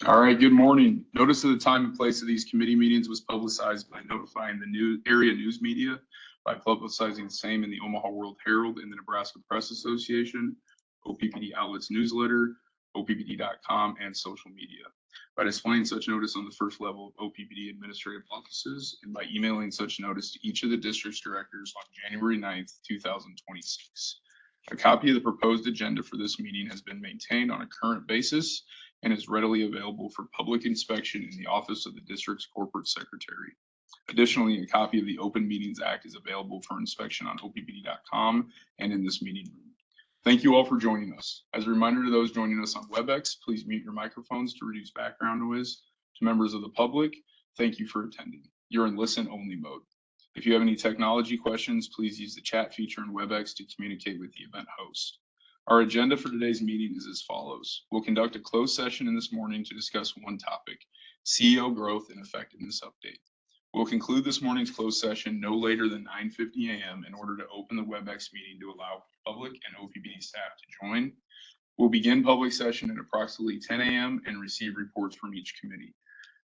All right, good morning. Notice of the time and place of these committee meetings was publicized by notifying the area news media, by publicizing the same in the Omaha World Herald and the Nebraska Press Association, OPPD outlets newsletter, OPPD.com, and social media. By displaying such notice on the first level of OPPD administrative offices and by emailing such notice to each of the district's directors on January 9th, 2026. A copy of the proposed agenda for this meeting has been maintained on a current basis and is readily available for public inspection in the office of the district's corporate secretary. Additionally, a copy of the Open Meetings Act is available for inspection on OPPD.com and in this meeting room. Thank you all for joining us. As a reminder to those joining us on WebEx, please mute your microphones to reduce background noise. To members of the public, thank you for attending. You're in listen-only mode. If you have any technology questions, please use the chat feature in WebEx to communicate with the event host. Our agenda for today's meeting is as follows. We'll conduct a closed session in this morning to discuss one topic, CEO growth and effectiveness update. We'll conclude this morning's closed session no later than 9:50 a.m. in order to open the WebEx meeting to allow public and OPPD staff to join. We'll begin public session at approximately 10 a.m. and receive reports from each committee.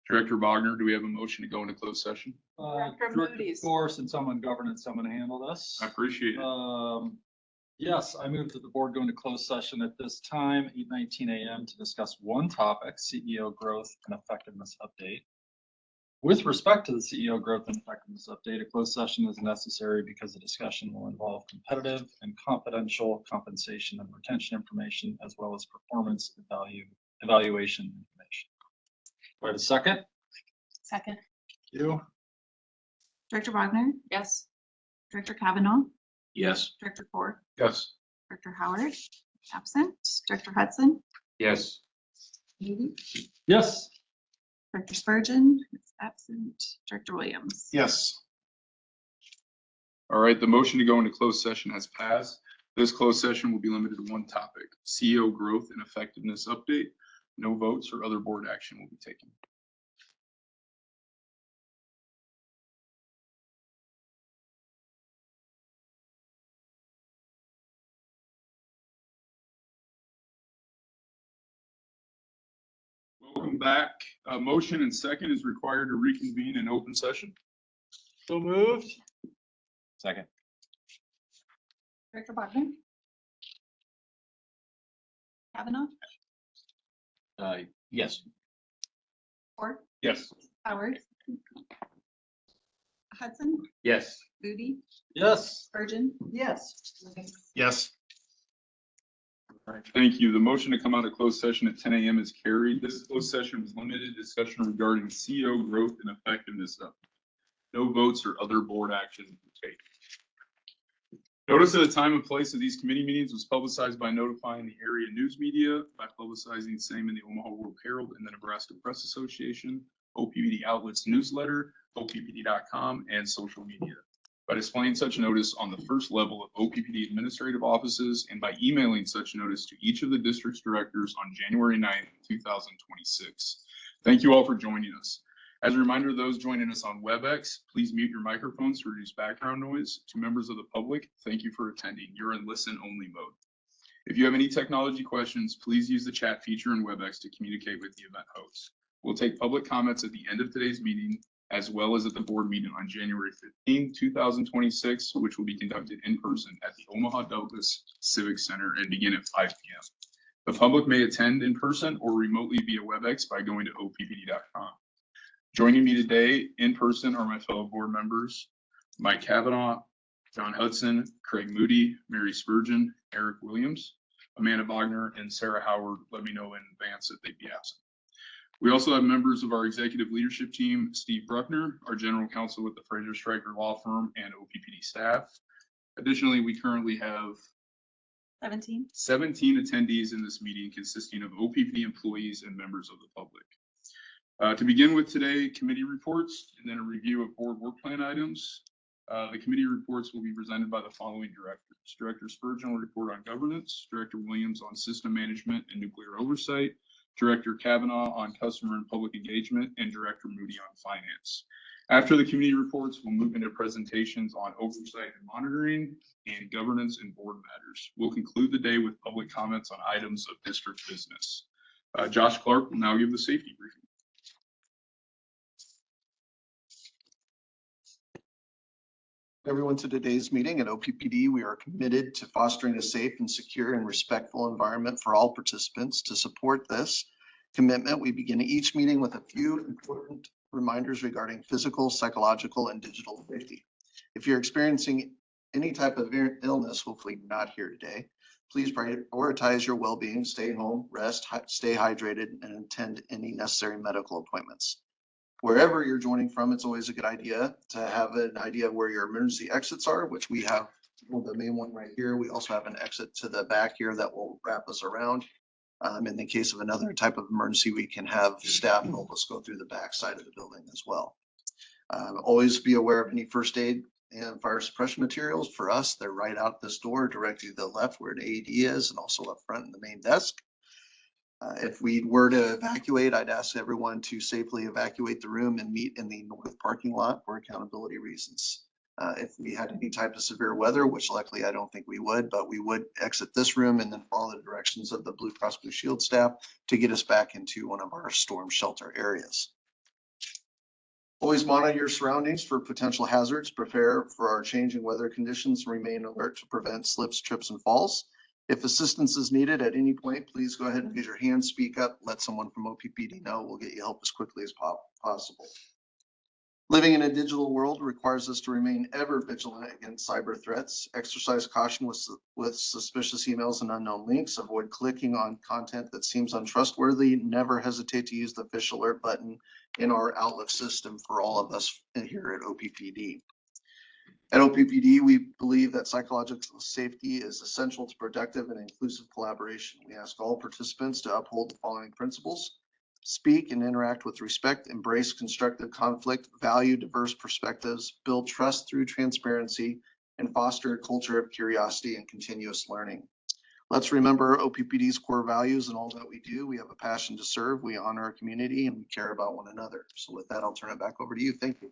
Director Bogner, do we have a motion to go into closed session? Director Moody, and someone governance, someone handle this. I appreciate it. Yes, I move that the board go into closed session at this time, 8:19 a.m. to discuss one topic, CEO growth and effectiveness update. With respect to the CEO growth and effectiveness update, a closed session is necessary because the discussion will involve competitive and confidential compensation and retention information, as well as performance evaluation information. Do I have a second? Second. You? Director Wagner? Yes. Director Kavanaugh? Yes. Director Ford? Yes. Director Howard? Absent. Director Hudson? Yes. Moody? Yes. Director Spurgeon is absent. Director Williams? Yes. All right, the motion to go into closed session has passed. This closed session will be limited to one topic, CEO growth and effectiveness update. No votes or other board action will be taken. Welcome back. A motion and second is required to reconvene in open session. So moved. Second. Director Wagner? Kavanaugh? Yes. Ford? Yes. Howard? Hudson? Yes. Moody? Yes. Spurgeon? Yes. Williams? Yes. All right, thank you. The motion to come out of closed session at 10 a.m. is carried. This closed session was limited discussion regarding CEO growth and effectiveness update. No votes or other board action were taken. Notice of the time and place of these committee meetings was publicized by notifying the area news media, by publicizing the same in the Omaha World Herald and the Nebraska Press Association, OPPD outlets newsletter, OPPD.com, and social media. By displaying such notice on the first level of OPPD administrative offices and by emailing such notice to each of the district's directors on January 9th, 2026. Thank you all for joining us. As a reminder to those joining us on WebEx, please mute your microphones to reduce background noise. To members of the public, thank you for attending. You're in listen-only mode. If you have any technology questions, please use the chat feature in WebEx to communicate with the event host. We'll take public comments at the end of today's meeting, as well as at the board meeting on January 15, 2026, which will be conducted in person at the Omaha Douglas Civic Center and begin at 5 p.m. The public may attend in person or remotely via WebEx by going to OPPD.com. Joining me today in person are my fellow board members, Mike Kavanaugh, John Hudson, Craig Moody, Mary Spurgeon, Eric Williams, Amanda Wagner, and Sarah Howard. Let me know in advance that they'd be absent. We also have members of our executive leadership team, Steve Bruckner, our general counsel with the Fraser Stryker Law Firm, and OPPD staff. Additionally, we currently have 17 attendees in this meeting consisting of OPPD employees and members of the public. To begin with today, committee reports and then a review of board work plan items. The committee reports will be presented by the following directors. Director Spurgeon will report on governance, Director Williams on system management and nuclear oversight, Director Kavanaugh on customer and public engagement, and Director Moody on finance. After the committee reports, we'll move into presentations on oversight and monitoring and governance and board matters. We'll conclude the day with public comments on items of district business. Josh Clark will now give the safety briefing. Everyone, to today's meeting. At OPPD, we are committed to fostering a safe and secure and respectful environment for all participants. To support this commitment, we begin each meeting with a few important reminders regarding physical, psychological, and digital safety. If you're experiencing any type of illness, hopefully not here today, please prioritize your well-being, stay home, rest, stay hydrated, and attend any necessary medical appointments. Wherever you're joining from, it's always a good idea to have an idea of where your emergency exits are, which we have the main one right here. We also have an exit to the back here that will wrap us around. In the case of another type of emergency, we can have staff help us go through the back side of the building as well. Always be aware of any first aid and fire suppression materials. For us, they're right out this door directly to the left where an AED is, and also up front in the main desk. If we were to evacuate, I'd ask everyone to safely evacuate the room and meet in the north parking lot for accountability reasons. If we had any type of severe weather, which luckily I don't think we would, but we would exit this room and then follow the directions of the Blue Cross Blue Shield staff to get us back into one of our storm shelter areas. Always monitor your surroundings for potential hazards, prepare for our changing weather conditions, and remain alert to prevent slips, trips, and falls. If assistance is needed at any point, please go ahead and raise your hand, speak up, let someone from OPPD know. We'll get you help as quickly as possible. Living in a digital world requires us to remain ever vigilant against cyber threats, exercise caution with suspicious emails and unknown links, avoid clicking on content that seems untrustworthy, never hesitate to use the fish alert button in our Outlook system for all of us here at OPPD. At OPPD, we believe that psychological safety is essential to productive and inclusive collaboration. We ask all participants to uphold the following principles: speak and interact with respect, embrace constructive conflict, value diverse perspectives, build trust through transparency, and foster a culture of curiosity and continuous learning. Let's remember OPPD's core values in all that we do. We have a passion to serve, we honor our community, and we care about one another. So with that, I'll turn it back over to you. Thank you.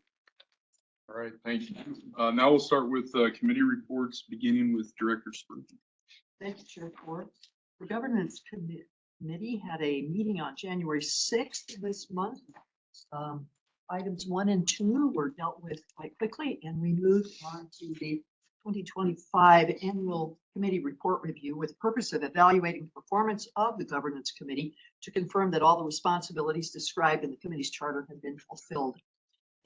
All right, thank you. Now we'll start with committee reports, beginning with Director Spurgeon. Thank you, Chair Ford. The Governance Committee had a meeting on January 6th this month. Items 1 and 2 were dealt with quite quickly, and we moved on to the 2025 annual committee report review with the purpose of evaluating the performance of the Governance Committee to confirm that all the responsibilities described in the committee's charter have been fulfilled.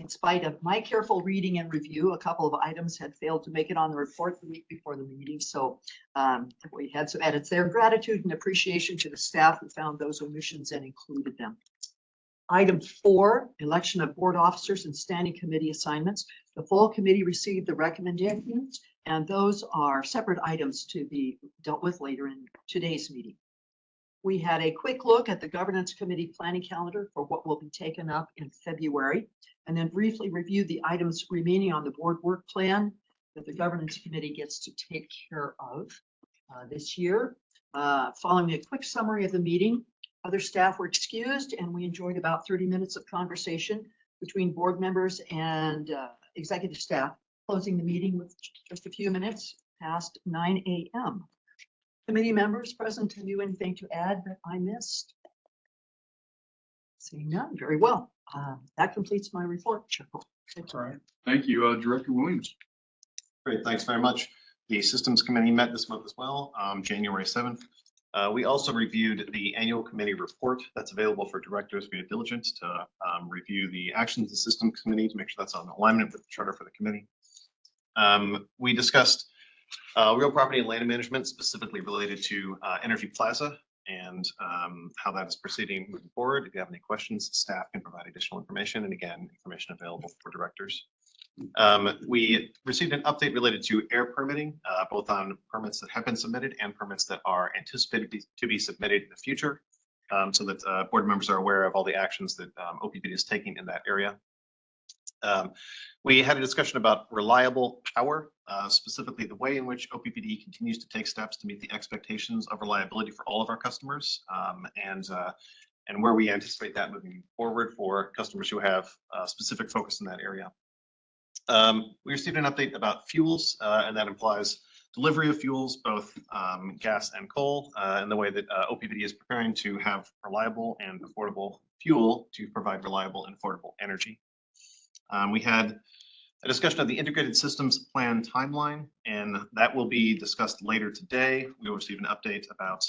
In spite of my careful reading and review, a couple of items had failed to make it on the report the week before the meeting. So we had some edits there. Gratitude and appreciation to the staff who found those omissions and included them. Item 4, election of board officers and standing committee assignments. The full committee received the recommendations, and those are separate items to be dealt with later in today's meeting. We had a quick look at the Governance Committee planning calendar for what will be taken up in February, and then briefly reviewed the items remaining on the board work plan that the Governance Committee gets to take care of this year. Following a quick summary of the meeting, other staff were excused, and we enjoyed about 30 minutes of conversation between board members and executive staff, closing the meeting with just a few minutes past 9 a.m. Committee members present, have you anything to add that I missed? Seeing none, very well. That completes my report, Chair. All right, thank you, Director Williams. Great, thanks very much. The Systems Committee met this month as well, January 7th. We also reviewed the annual committee report that's available for directors via diligence to review the actions of the Systems Committee to make sure that's on alignment with the charter for the committee. We discussed real property and land management, specifically related to Energy Plaza and how that is proceeding moving forward. If you have any questions, staff can provide additional information, and again, information available for directors. We received an update related to air permitting, both on permits that have been submitted and permits that are anticipated to be submitted in the future, so that board members are aware of all the actions that OPPD is taking in that area. We had a discussion about reliable power, specifically the way in which OPPD continues to take steps to meet the expectations of reliability for all of our customers, and where we anticipate that moving forward for customers who have specific focus in that area. We received an update about fuels, and that implies delivery of fuels, both gas and coal, and the way that OPPD is preparing to have reliable and affordable fuel to provide reliable and affordable energy. We had a discussion of the integrated systems plan timeline, and that will be discussed later today. We will receive an update about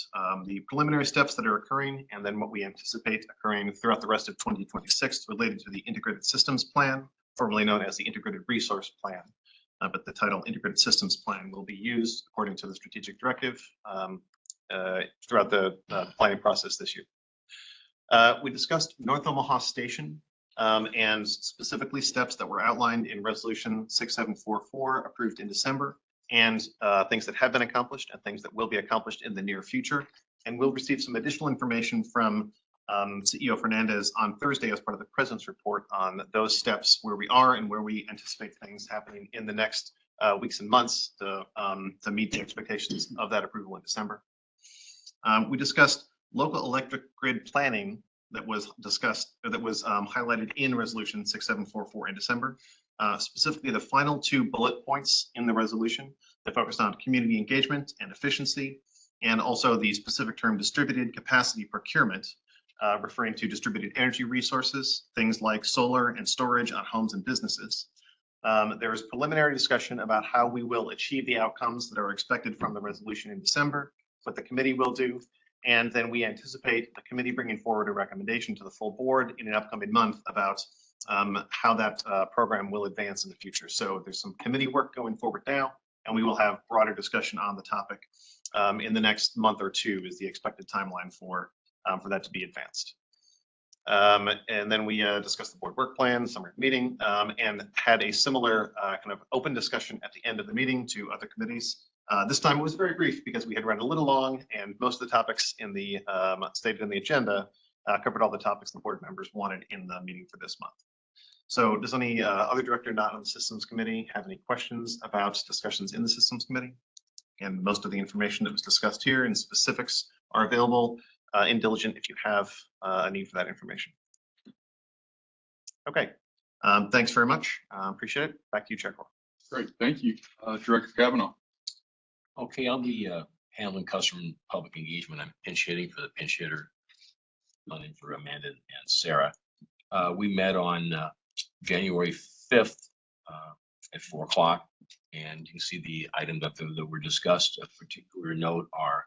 the preliminary steps that are occurring and then what we anticipate occurring throughout the rest of 2026 related to the integrated systems plan, formerly known as the integrated resource plan. But the title integrated systems plan will be used according to the strategic directive throughout the planning process this year. We discussed North Omaha Station and specifically steps that were outlined in resolution 6744 approved in December, and things that have been accomplished and things that will be accomplished in the near future. And we'll receive some additional information from CEO Fernandez on Thursday as part of the president's report on those steps, where we are and where we anticipate things happening in the next weeks and months to meet the expectations of that approval in December. We discussed local electric grid planning that was discussed, or that was highlighted in resolution 6744 in December. Specifically, the final two bullet points in the resolution that focused on community engagement and efficiency, and also the specific term distributed capacity procurement, referring to distributed energy resources, things like solar and storage on homes and businesses. There is preliminary discussion about how we will achieve the outcomes that are expected from the resolution in December, what the committee will do, and then we anticipate the committee bringing forward a recommendation to the full board in an upcoming month about how that program will advance in the future. So there's some committee work going forward now, and we will have broader discussion on the topic in the next month or two is the expected timeline for that to be advanced. And then we discussed the board work plan, summary meeting, and had a similar kind of open discussion at the end of the meeting to other committees. This time it was very brief because we had run a little long, and most of the topics in the stated in the agenda covered all the topics the board members wanted in the meeting for this month. So does any other director not on the systems committee have any questions about discussions in the systems committee? And most of the information that was discussed here and specifics are available in Diligent if you have a need for that information. Okay, thanks very much. Appreciate it. Back to you, Chair Cole. Great, thank you. Director Kavanaugh. Okay, I'll be handling customer and public engagement. I'm pinch hitting for the pinch hitter, running for Amanda and Sarah. We met on January 5th at 4 o'clock, and you can see the items up there that were discussed. A particular note are,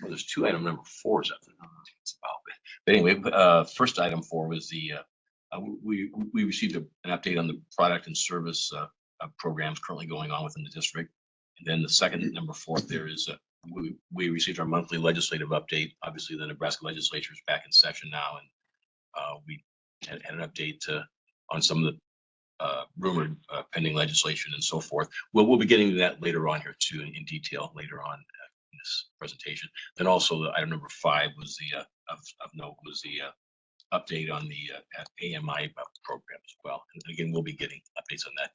well, there's two item number 4s up there. I don't know what it's about, but anyway, first item 4 was the we received an update on the product and service programs currently going on within the district. And then the second number 4 there is we received our monthly legislative update. Obviously, the Nebraska legislature is back in session now, and we had an update on some of the rumored pending legislation and so forth. We'll be getting to that later on here too in detail later on in this presentation. Then also the item number 5 was the of note was the update on the AMI program as well. And again, we'll be getting updates on that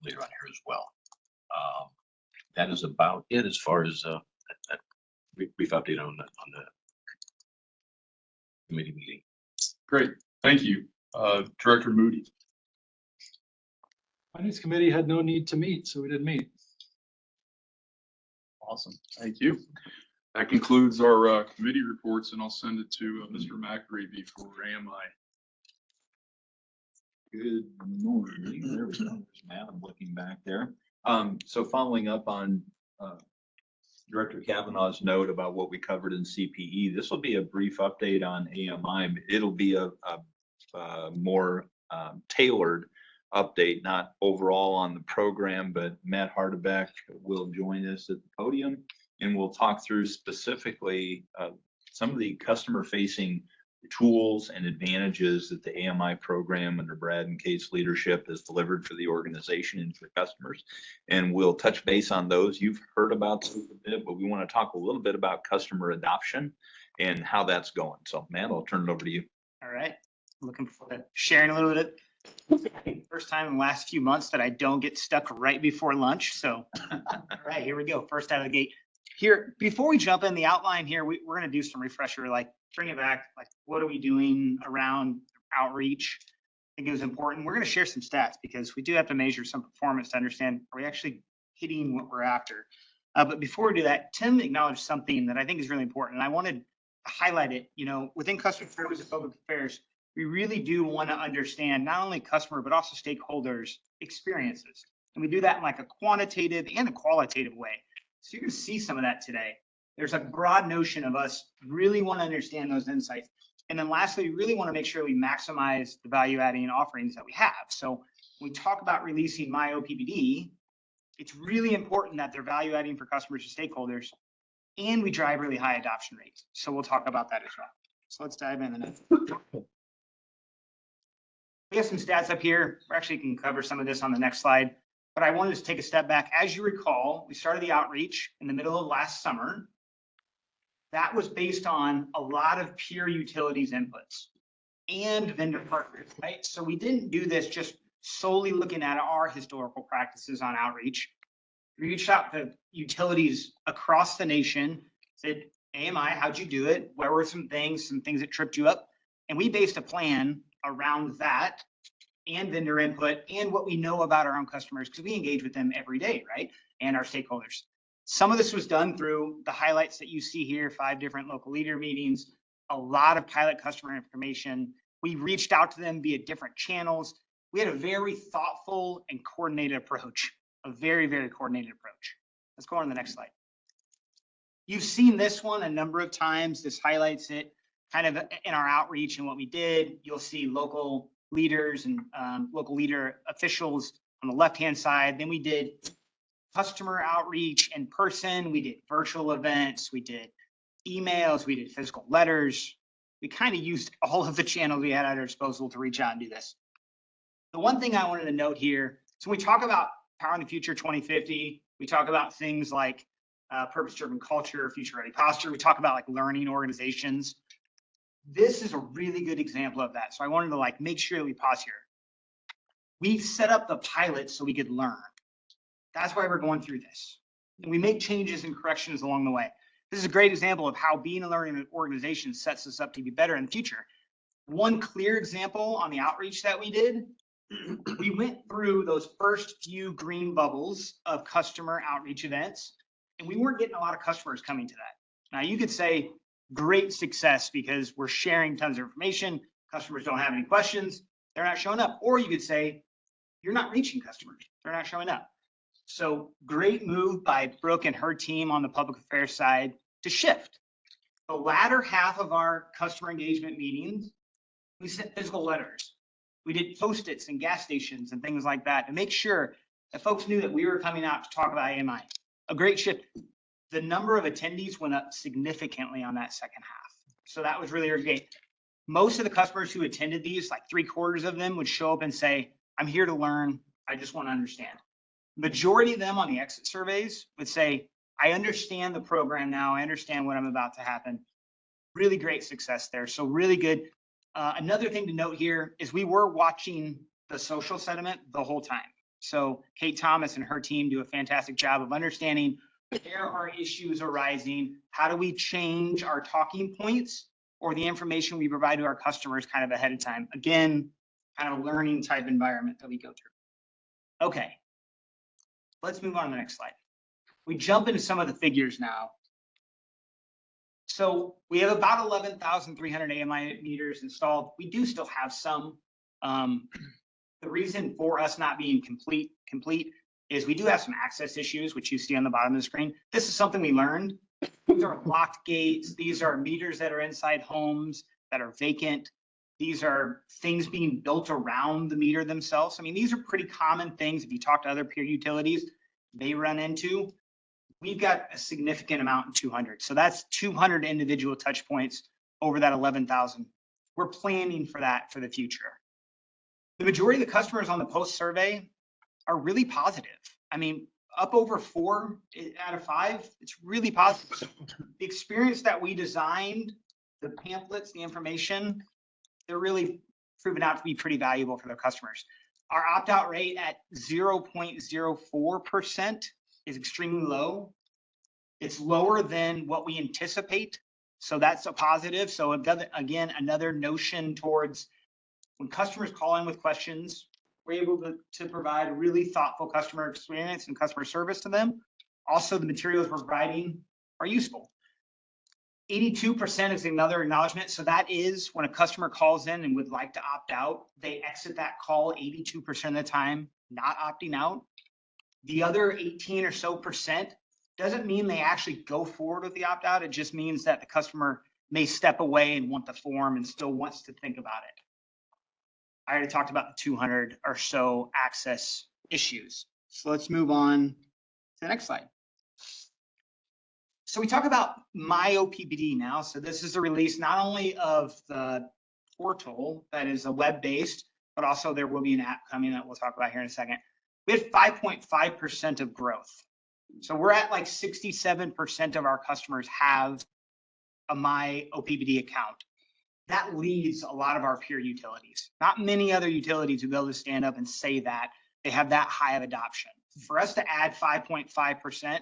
later on here as well. That is about it as far as that brief update on the committee meeting. Great, thank you. Director Moody. Finance committee had no need to meet, so we didn't meet. Awesome, thank you. That concludes our committee reports, and I'll send it to Mr. McRae for AMI. Good morning. There we go. There's Matt. I'm looking back there. So following up on Director Kavanaugh's note about what we covered in CPE, this will be a brief update on AMI. It'll be a more tailored update, not overall on the program, but Matt Hardebeck will join us at the podium, and we'll talk through specifically some of the customer-facing tools and advantages that the AMI program under Brad and Kate's leadership has delivered for the organization and for customers. And we'll touch base on those. You've heard about those a bit, but we want to talk a little bit about customer adoption and how that's going. So Matt, I'll turn it over to you. All right. Looking forward to sharing a little bit. First time in the last few months that I don't get stuck right before lunch. So, all right, here we go. First out of the gate. Here, before we jump in the outline here, we're going to do some refresher, like bring it back, like what are we doing around outreach? I think it was important. We're going to share some stats because we do have to measure some performance to understand, are we actually hitting what we're after. But before we do that, Tim acknowledged something that I think is really important, and I wanted to highlight it. You know, within customer service and public affairs, we really do want to understand not only customer, but also stakeholders' experiences. And we do that in like a quantitative and a qualitative way. So you're going to see some of that today. There's a broad notion of us really want to understand those insights. And then lastly, we really want to make sure we maximize the value adding offerings that we have. So when we talk about releasing My OPPD, it's really important that they're value adding for customers and stakeholders, and we drive really high adoption rates. So we'll talk about that as well. So let's dive in. We have some stats up here. We actually can cover some of this on the next slide, but I wanted to take a step back. As you recall, we started the outreach in the middle of last summer. That was based on a lot of peer utilities inputs and vendor partners, right? So we didn't do this just solely looking at our historical practices on outreach. We reached out to utilities across the nation, said, AMI, how'd you do it? Where were some things that tripped you up? And we based a plan around that and vendor input and what we know about our own customers, because we engage with them every day, right? And our stakeholders. Some of this was done through the highlights that you see here, 5 different local leader meetings, a lot of pilot customer information. We reached out to them via different channels. We had a very thoughtful and coordinated approach, a very, very coordinated approach. Let's go on to the next slide. You've seen this one a number of times. This highlights it kind of in our outreach and what we did. You'll see local leaders and local leader officials on the left-hand side. Then we did customer outreach in person. We did virtual events. We did emails. We did physical letters. We kind of used all of the channels we had at our disposal to reach out and do this. The one thing I wanted to note here, so when we talk about Powering the Future 2050, we talk about things like purpose-driven culture, future-ready posture. We talk about like learning organizations. This is a really good example of that. So I wanted to like make sure that we pause here. We set up the pilot so we could learn. That's why we're going through this. And we make changes and corrections along the way. This is a great example of how being a learning organization sets us up to be better in the future. One clear example on the outreach that we did, we went through those first few green bubbles of customer outreach events, and we weren't getting a lot of customers coming to that. Now you could say great success because we're sharing tons of information. Customers don't have any questions. They're not showing up. Or you could say you're not reaching customers. They're not showing up. So great move by Brooke and her team on the public affairs side to shift. The latter half of our customer engagement meetings, we sent physical letters. We did Post-its and gas stations and things like that to make sure that folks knew that we were coming out to talk about AMI. A great shift. The number of attendees went up significantly on that second half. So that was really great. Most of the customers who attended these, like 3/4 of them would show up and say, I'm here to learn. I just want to understand. Majority of them on the exit surveys would say, I understand the program now. I understand what I'm about to happen. Really great success there. So really good. Another thing to note here is we were watching the social sentiment the whole time. So Kate Thomas and her team do a fantastic job of understanding where our issues are rising. How do we change our talking points or the information we provide to our customers kind of ahead of time? Again, kind of learning type environment that we go through. Okay. Let's move on to the next slide. We jump into some of the figures now. So we have about 11,300 AMI meters installed. We do still have some. The reason for us not being complete is we do have some access issues, which you see on the bottom of the screen. This is something we learned. These are locked gates. These are meters that are inside homes that are vacant. These are things being built around the meter themselves. I mean, these are pretty common things. If you talk to other peer utilities, they run into. We've got a significant amount in 200. So that's 200 individual touch points over that 11,000. We're planning for that for the future. The majority of the customers on the post survey are really positive. I mean, up over 4 out of 5, it's really positive. The experience that we designed, the pamphlets, the information, they're really proven out to be pretty valuable for their customers. Our opt-out rate at 0.04% is extremely low. It's lower than what we anticipate. So that's a positive. So again, another notion towards when customers call in with questions, we're able to provide a really thoughtful customer experience and customer service to them. Also, the materials we're providing are useful. 82% is another acknowledgement. So that is when a customer calls in and would like to opt out, they exit that call 82% of the time, not opting out. The other 18 or so percent doesn't mean they actually go forward with the opt out. It just means that the customer may step away and want the form and still wants to think about it. I already talked about the 200 or so access issues. So let's move on to the next slide. So we talk about my OPPD now. So this is a release not only of the portal that is a web-based, but also there will be an app coming that we'll talk about here in a second. We had 5.5% of growth. So we're at like 67% of our customers have a my OPPD account. That leads a lot of our peer utilities. Not many other utilities will be able to stand up and say that they have that high of adoption. For us to add 5.5%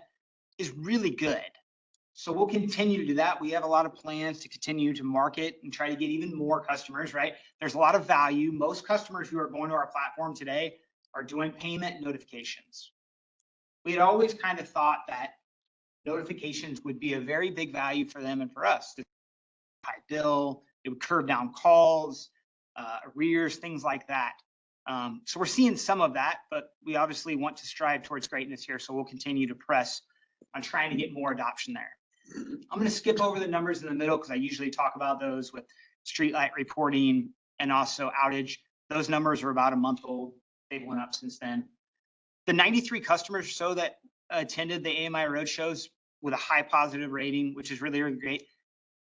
is really good. So we'll continue to do that. We have a lot of plans to continue to market and try to get even more customers, right? There's a lot of value. Most customers who are going to our platform today are doing payment notifications. We had always kind of thought that notifications would be a very big value for them and for us. High bill, it would curb down calls, arrears, things like that. So we're seeing some of that, but we obviously want to strive towards greatness here. So we'll continue to press on trying to get more adoption there. I'm going to skip over the numbers in the middle because I usually talk about those with streetlight reporting and also outage. Those numbers are about a month old. They've went up since then. The 93 customers or so that attended the AMI roadshows with a high positive rating, which is really, really great.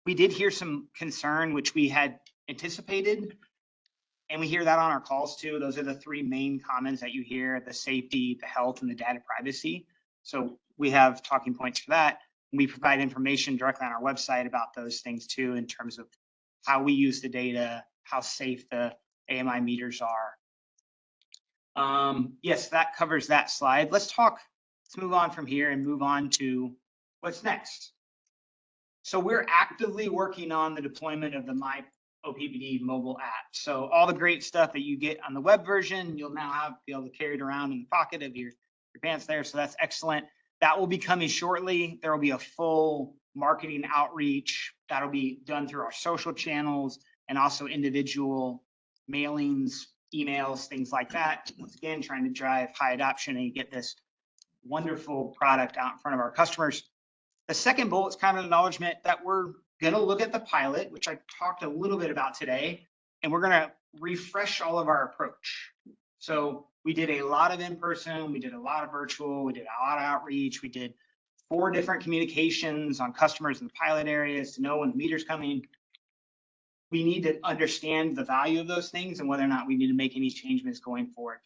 We did hear some concern, which we had anticipated, and we hear that on our calls too. Those are the three main comments that you hear: the safety, the health, and the data privacy. So we have talking points for that. We provide information directly on our website about those things too, in terms of how we use the data, how safe the AMI meters are. Yes, that covers that slide. Let's move on from here and move on to what's next. So we're actively working on the deployment of the My OPPD mobile app. So all the great stuff that you get on the web version, you'll now be able to carry it around in the pocket of your pants there. So that's excellent. That will be coming shortly. There will be a full marketing outreach that'll be done through our social channels and also individual mailings, emails, things like that. Once again, trying to drive high adoption and get this wonderful product out in front of our customers. The second bullet is kind of an acknowledgement that we're going to look at the pilot, which I talked a little bit about today, and we're going to refresh all of our approach. So we did a lot of in-person, we did a lot of virtual, we did a lot of outreach, we did 4 different communications on customers in the pilot areas to know when the meter's coming. We need to understand the value of those things and whether or not we need to make any changes going forward.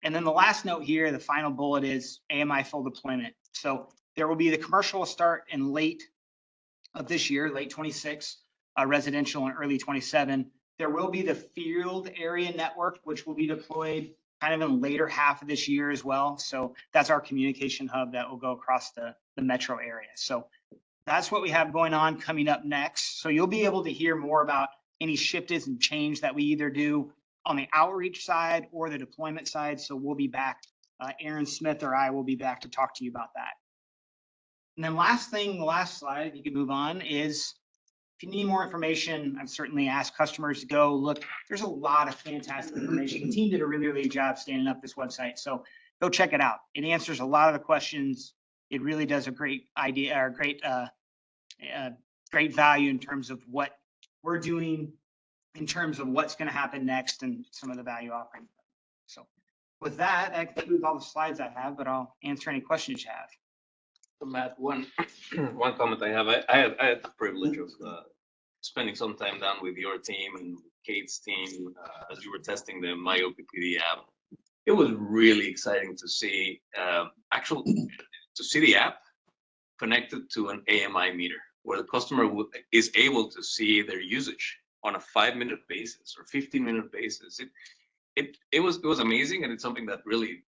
And then the last note here, the final bullet, is AMI full deployment. So there will be the commercial start in late of this year, late 26, residential in early 27. There will be the field area network, which will be deployed kind of in the later half of this year as well. So that's our communication hub that will go across the metro area. So that's what we have going on coming up next. So you'll be able to hear more about any shifts and change that we either do on the outreach side or the deployment side. So we'll be back. Aaron Smith or I will be back to talk to you about that. And then last thing, the last slide, you can move on, is if you need more information, I've certainly asked customers to go look. There's a lot of fantastic information. The team did a really, really good job standing up this website. So go check it out. It answers a lot of the questions. It really does a great idea, or great value in terms of what we're doing, in terms of what's going to happen next, and some of the value offering. So with that, that concludes all the slides I have, but I'll answer any questions you have. So Matt, one comment I have. I had the privilege of spending some time down with your team and Kate's team as you were testing the My OPPD app. It was really exciting to see the app connected to an AMI meter, where the customer is able to see their usage on a 5-minute basis or 15-minute basis. It was amazing, and it's something that really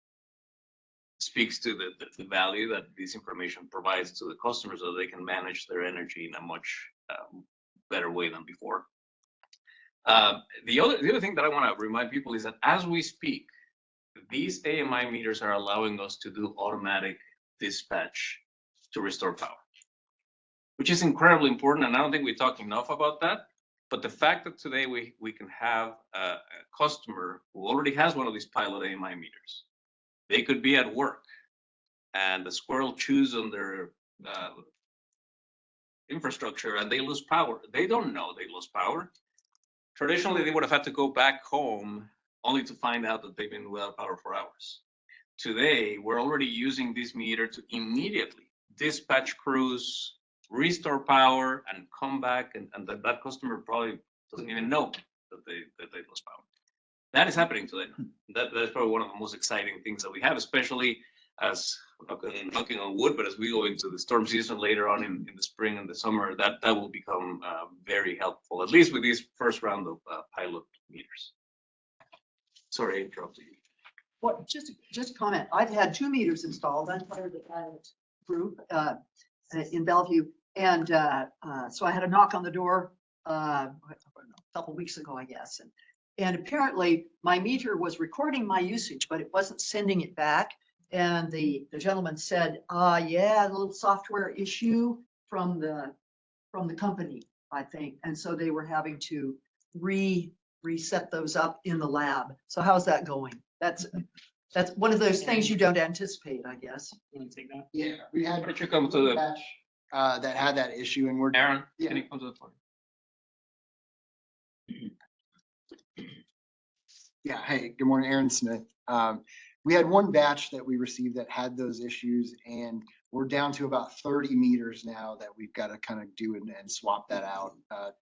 speaks to the value that this information provides to the customers, so they can manage their energy in a much better way than before. The other thing that I want to remind people is that as we speak, these AMI meters are allowing us to do automatic dispatch to restore power, which is incredibly important. And I don't think we talk enough about that. But the fact that today we can have a customer who already has one of these pilot AMI meters, they could be at work and the squirrel chews on their infrastructure and they lose power. They don't know they lose power. Traditionally, they would have had to go back home only to find out that they've been without power for hours. Today, we're already using this meter to immediately dispatch crews, restore power, and come back, and that customer probably doesn't even know that they lost power. That is happening today. That is probably one of the most exciting things that we have, especially as knocking on wood, but as we go into the storm season later on in the spring and the summer, that will become very helpful, at least with this first round of pilot meters. Sorry, I interrupted you. What, just comment, I've had 2 meters installed. I'm part of the pilot group in Bellevue. And so I had a knock on the door a couple weeks ago, I guess. And apparently my meter was recording my usage, but it wasn't sending it back. And the gentleman said, yeah, a little software issue from the company, I think. And so they were having to reset those up in the lab. So how's that going? That's one of those things you don't anticipate, I guess. You want to take that? Yeah, we had Why don't you come to the, batch that had that issue and we're, Aaron, Yeah. can you come to the podium? yeah, hey, good morning, Aaron Smith. We had one batch that we received that had those issues and we're down to about 30 meters now that we've got to kind of do and swap that out.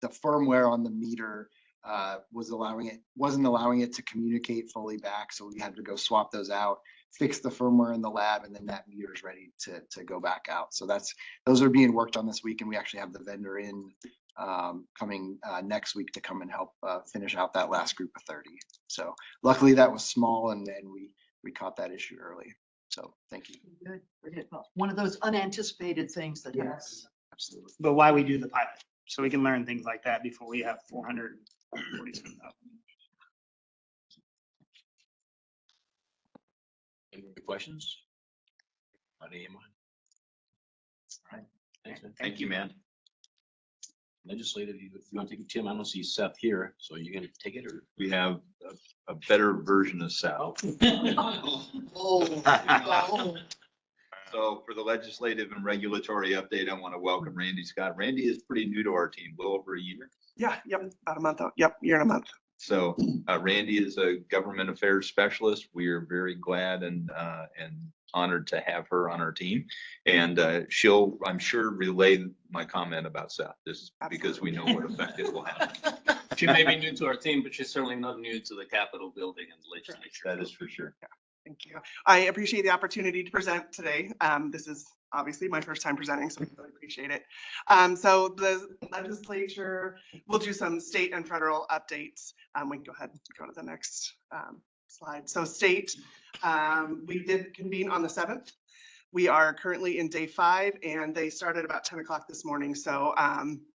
The firmware on the meter wasn't allowing it to communicate fully back. So we had to go swap those out, fix the firmware in the lab, and then that meter is ready to go back out. So those are being worked on this week, and we actually have the vendor in coming next week to come and help finish out that last group of 30. So luckily that was small and we caught that issue early. So thank you. Good. Well, one of those unanticipated things that happens. Absolutely. But why we do the pilot, so we can learn things like that before we have 447,000. Any other questions? On AMI? All right, thanks, man. Thank you, man. Legislative, if you want to take it, Tim, I don't see Seth here, so you're gonna take it or? We have a better version of Sal. So for the legislative and regulatory update, I want to welcome Randy Scott. Randy is pretty new to our team, a little over a year. Yeah, yep, about a month out. Yep, year and a month. So Randy is a government affairs specialist. We are very glad and honored to have her on our team. And she'll, I'm sure, relay my comment about Seth. This is because we know what effect it will have. She may be new to our team, but she's certainly not new to the Capitol building and the legislature. That is for sure. Thank you. I appreciate the opportunity to present today. This is obviously my first time presenting, so I really appreciate it. So the legislature will do some state and federal updates. We can go ahead and go to the next slide. So state, we did convene on the 7th. We are currently in day 5 and they started about 10 o'clock this morning. So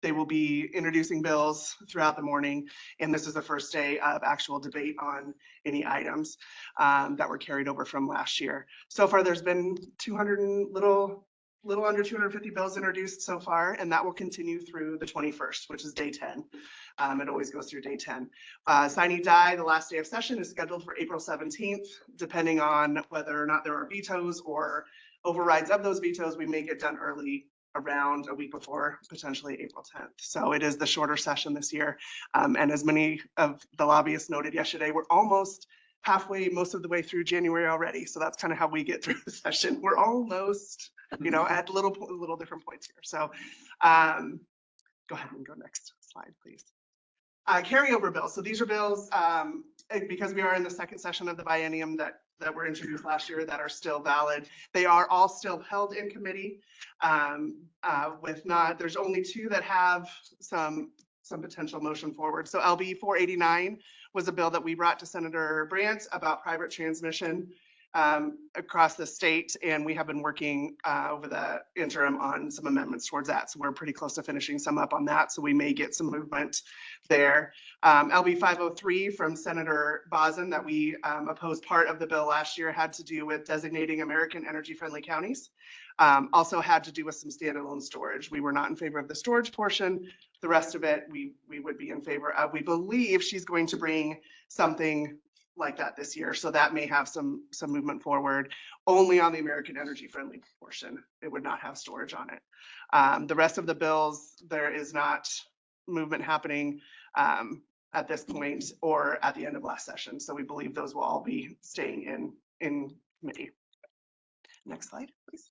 they will be introducing bills throughout the morning. And this is the first day of actual debate on any items that were carried over from last year. So far, there's been 200 and little under 250 bills introduced so far, and that will continue through the 21st, which is day 10. It always goes through day 10. Sine die, the last day of session is scheduled for April 17th, depending on whether or not there are vetoes or overrides of those vetoes. We may get done early, around a week before, potentially April 10th. So it is the shorter session this year. And as many of the lobbyists noted yesterday, we're almost halfway, most of the way through January already. So that's kind of how we get through the session. We're almost, at little different points here. So go ahead and go next slide, please. Carryover bills. So these are bills, because we are in the second session of the biennium that were introduced last year that are still valid. They are all still held in committee. There's only 2 that have some potential motion forward. So LB 489 was a bill that we brought to Senator Brandt about private transmission across the state, and we have been working over the interim on some amendments towards that. So we're pretty close to finishing some up on that. So we may get some movement there. LB 503 from Senator Bozen that we opposed part of the bill last year had to do with designating American energy friendly counties. Also had to do with some standalone storage. We were not in favor of the storage portion. The rest of it, we would be in favor of. We believe she's going to bring something like that this year. So that may have some movement forward only on the American energy friendly portion. It would not have storage on it. The rest of the bills, there is not movement happening at this point or at the end of last session. So we believe those will all be staying in committee. Next slide, please.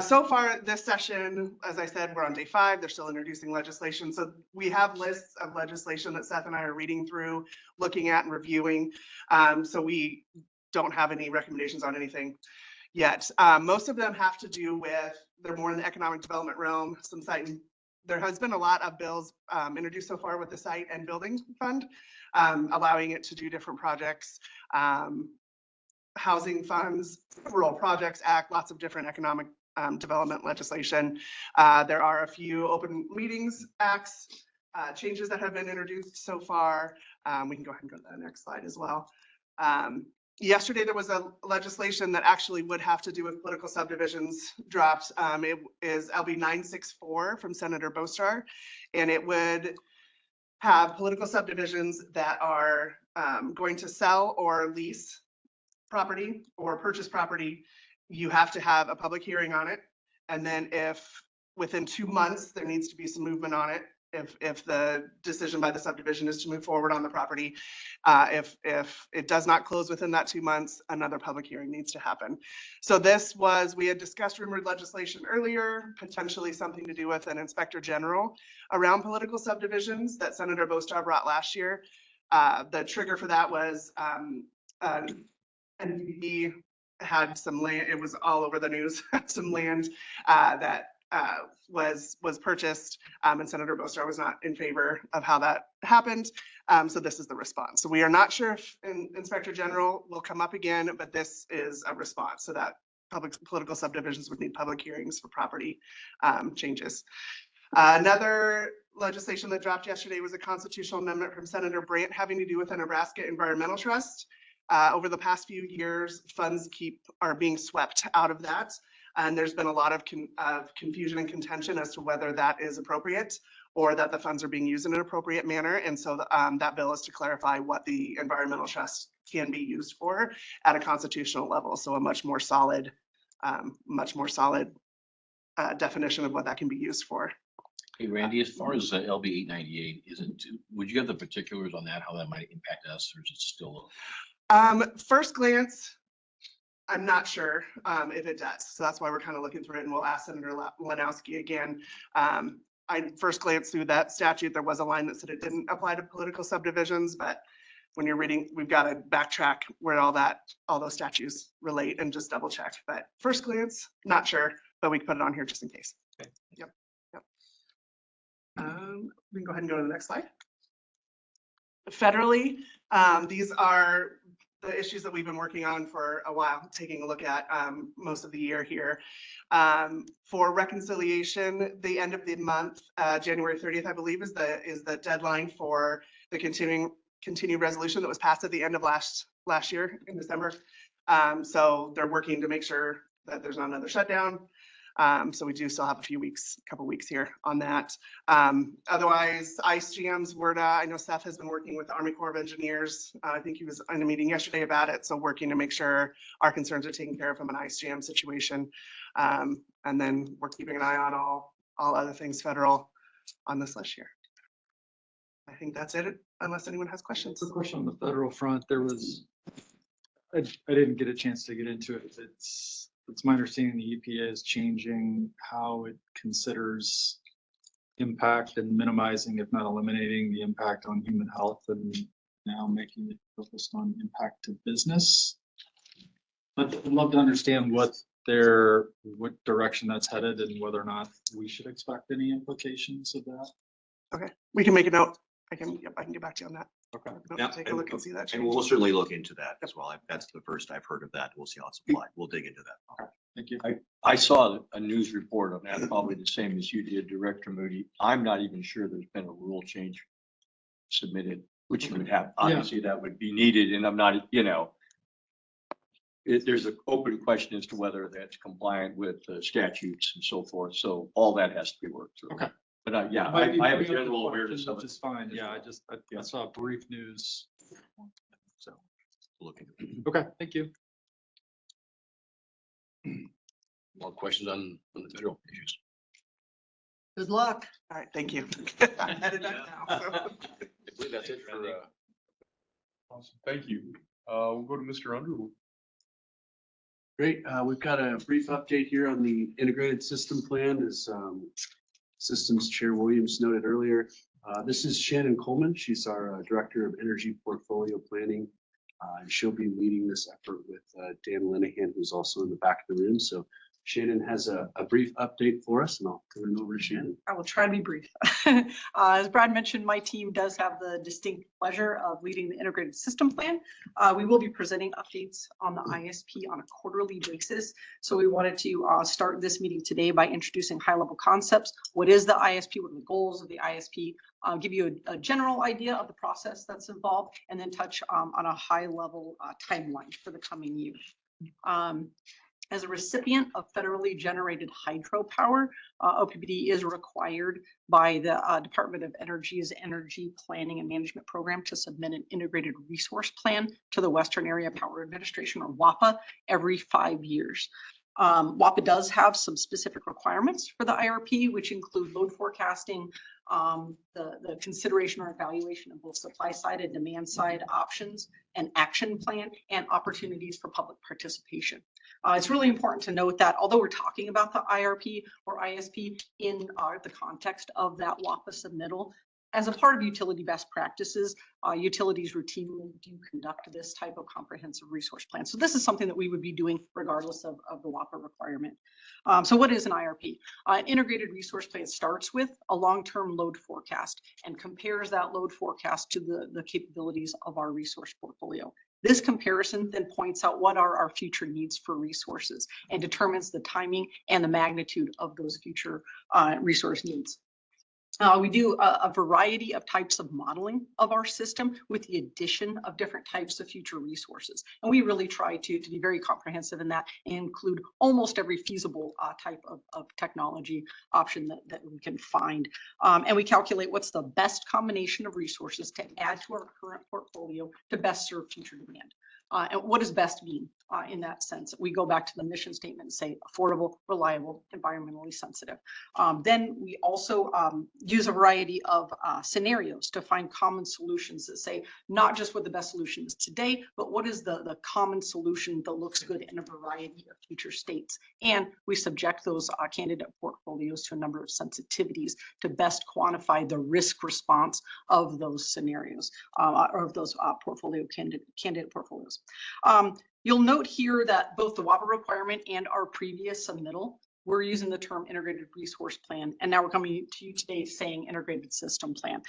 So far this session, as I said, we're on day 5. They're still introducing legislation. So we have lists of legislation that Seth and I are reading through, looking at and reviewing. So we don't have any recommendations on anything yet. Most of them have to do with, they're more in the economic development realm, some site. There has been a lot of bills introduced so far with the site and building fund, allowing it to do different projects. Housing funds, Rural Projects Act, lots of different economic development legislation. There are a few open meetings acts changes that have been introduced so far. We can go ahead and go to the next slide as well. Yesterday, there was a legislation that actually would have to do with political subdivisions dropped. It is LB 964 from Senator Bostar, and it would have political subdivisions that are going to sell or lease property or purchase property. You have to have a public hearing on it. And then if within 2 months, there needs to be some movement on it. If the decision by the subdivision is to move forward on the property, if it does not close within that 2 months, another public hearing needs to happen. So this was, we had discussed rumored legislation earlier, potentially something to do with an inspector general around political subdivisions that Senator Bostar brought last year. The trigger for that was NPD had some land, it was all over the news, some land that was purchased, and Senator Bostar was not in favor of how that happened. So this is the response. So we are not sure if Inspector General will come up again, but this is a response so that political subdivisions would need public hearings for property changes. Another legislation that dropped yesterday was a constitutional amendment from Senator Brandt having to do with the Nebraska Environmental Trust. Over the past few years, funds are being swept out of that. And there's been a lot of confusion and contention as to whether that is appropriate or that the funds are being used in an appropriate manner. And so that bill is to clarify what the environmental trust can be used for at a constitutional level. So a much more solid definition of what that can be used for. Hey, Randy, as far as LB 898, would you have the particulars on that, how that might impact us, or is it still? First glance, I'm not sure if it does. So that's why we're kind of looking through it, and we'll ask Senator Lanowski again. I first glanced through that statute. There was a line that said it didn't apply to political subdivisions, but when you're reading, we've got to backtrack where all those statutes relate and just double check. But first glance, not sure, but we can put it on here just in case. Okay. Yep. We can go ahead and go to the next slide. Federally, these are the issues that we've been working on for a while, taking a look at most of the year here. For reconciliation, the end of the month, January 30th, I believe, is the deadline for the continued resolution that was passed at the end of last year in December. So they're working to make sure that there's not another shutdown. So we do still have a couple weeks here on that. Otherwise, ice jams, I know Seth has been working with the Army Corps of Engineers. I think he was in a meeting yesterday about it. So working to make sure our concerns are taken care of from an ice jam situation. And then we're keeping an eye on all other things federal on this list here. I think that's it, unless anyone has questions. Quick question on the federal front. I didn't get a chance to get into it. It's my understanding the EPA is changing how it considers impact and minimizing, if not eliminating, the impact on human health, and now making it focused on impact to business. But I'd love to understand what direction that's headed and whether or not we should expect any implications of that. Okay, we can make a note. I can get back to you on that. Okay. Yeah, Take a look and see that. And change. we'll certainly look into that as well. That's the first I've heard of that. We'll see how it's applied. We'll dig into that. Thank you. I saw a news report on that, probably the same as you did, Director Moody. I'm not even sure there's been a rule change submitted, which you would have, obviously that would be needed, and I'm not, there's an open question as to whether that's compliant with statutes and so forth, so all that has to be worked through. Okay. But I Might be have a bringing up the general question, awareness of which it. is fine. Yeah, I saw brief news. So we'll look into it. Okay, thank you. More questions on the federal issues? Good luck. All right, thank you. I'm headed back now. so. I believe that's it for, Awesome. Thank you. We'll go to Mr. Underwood. Great. We've got a brief update here on the integrated system plan, as Systems Chair Williams noted earlier. This is Shannon Coleman. She's our Director of Energy Portfolio Planning. And she'll be leading this effort with Dan Linehan, who's also in the back of the room. So Shannon has a brief update for us, and I'll turn it over to Shannon. I will try to be brief. As Brad mentioned, my team does have the distinct pleasure of leading the integrated system plan. We will be presenting updates on the ISP on a quarterly basis. So we wanted to start this meeting today by introducing high-level concepts. What is the ISP? What are the goals of the ISP? Give you a general idea of the process that's involved, and then touch on a high-level timeline for the coming year. As a recipient of federally generated hydropower, OPPD is required by the Department of Energy's Energy Planning and Management Program to submit an integrated resource plan to the Western Area Power Administration, or WAPA, every 5 years. WAPA does have some specific requirements for the IRP, which include load forecasting, the consideration or evaluation of both supply side and demand side options, an action plan, and opportunities for public participation. It's really important to note that although we're talking about the IRP or ISP in the context of that WAPA submittal, as a part of utility best practices, utilities routinely do conduct this type of comprehensive resource plan. So this is something that we would be doing regardless of the WAPA requirement. So what is an IRP? An integrated resource plan starts with a long-term load forecast and compares that load forecast to the capabilities of our resource portfolio. This comparison then points out what are our future needs for resources and determines the timing and the magnitude of those future resource needs. We do a variety of types of modeling of our system with the addition of different types of future resources. And we really try to be very comprehensive in that and include almost every feasible type of technology option that we can find. And we calculate what's the best combination of resources to add to our current portfolio to best serve future demand. And what does best mean in that sense? We go back to the mission statement and say affordable, reliable, environmentally sensitive. Then we also use a variety of scenarios to find common solutions that say not just what the best solution is today, but what is the common solution that looks good in a variety of future states. And we subject those candidate portfolios to a number of sensitivities to best quantify the risk response of those scenarios or of those portfolio candidate portfolios. You'll note here that both the WAPA requirement and our previous submittal, we're using the term integrated resource plan, and now we're coming to you today saying integrated system plan.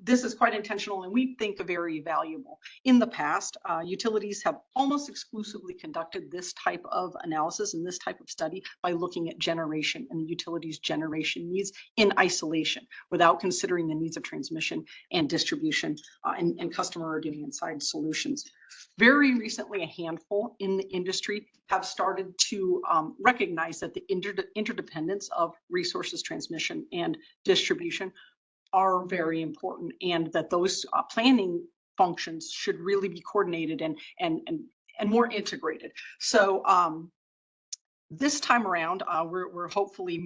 This is quite intentional and we think very valuable. In the past, utilities have almost exclusively conducted this type of analysis and this type of study by looking at generation and the utilities' generation needs in isolation without considering the needs of transmission and distribution and customer or demand side solutions. Very recently, a handful in the industry have started to recognize that the interdependence of resources, transmission, and distribution are very important, and that those planning functions should really be coordinated and more integrated. So this time around, we're hopefully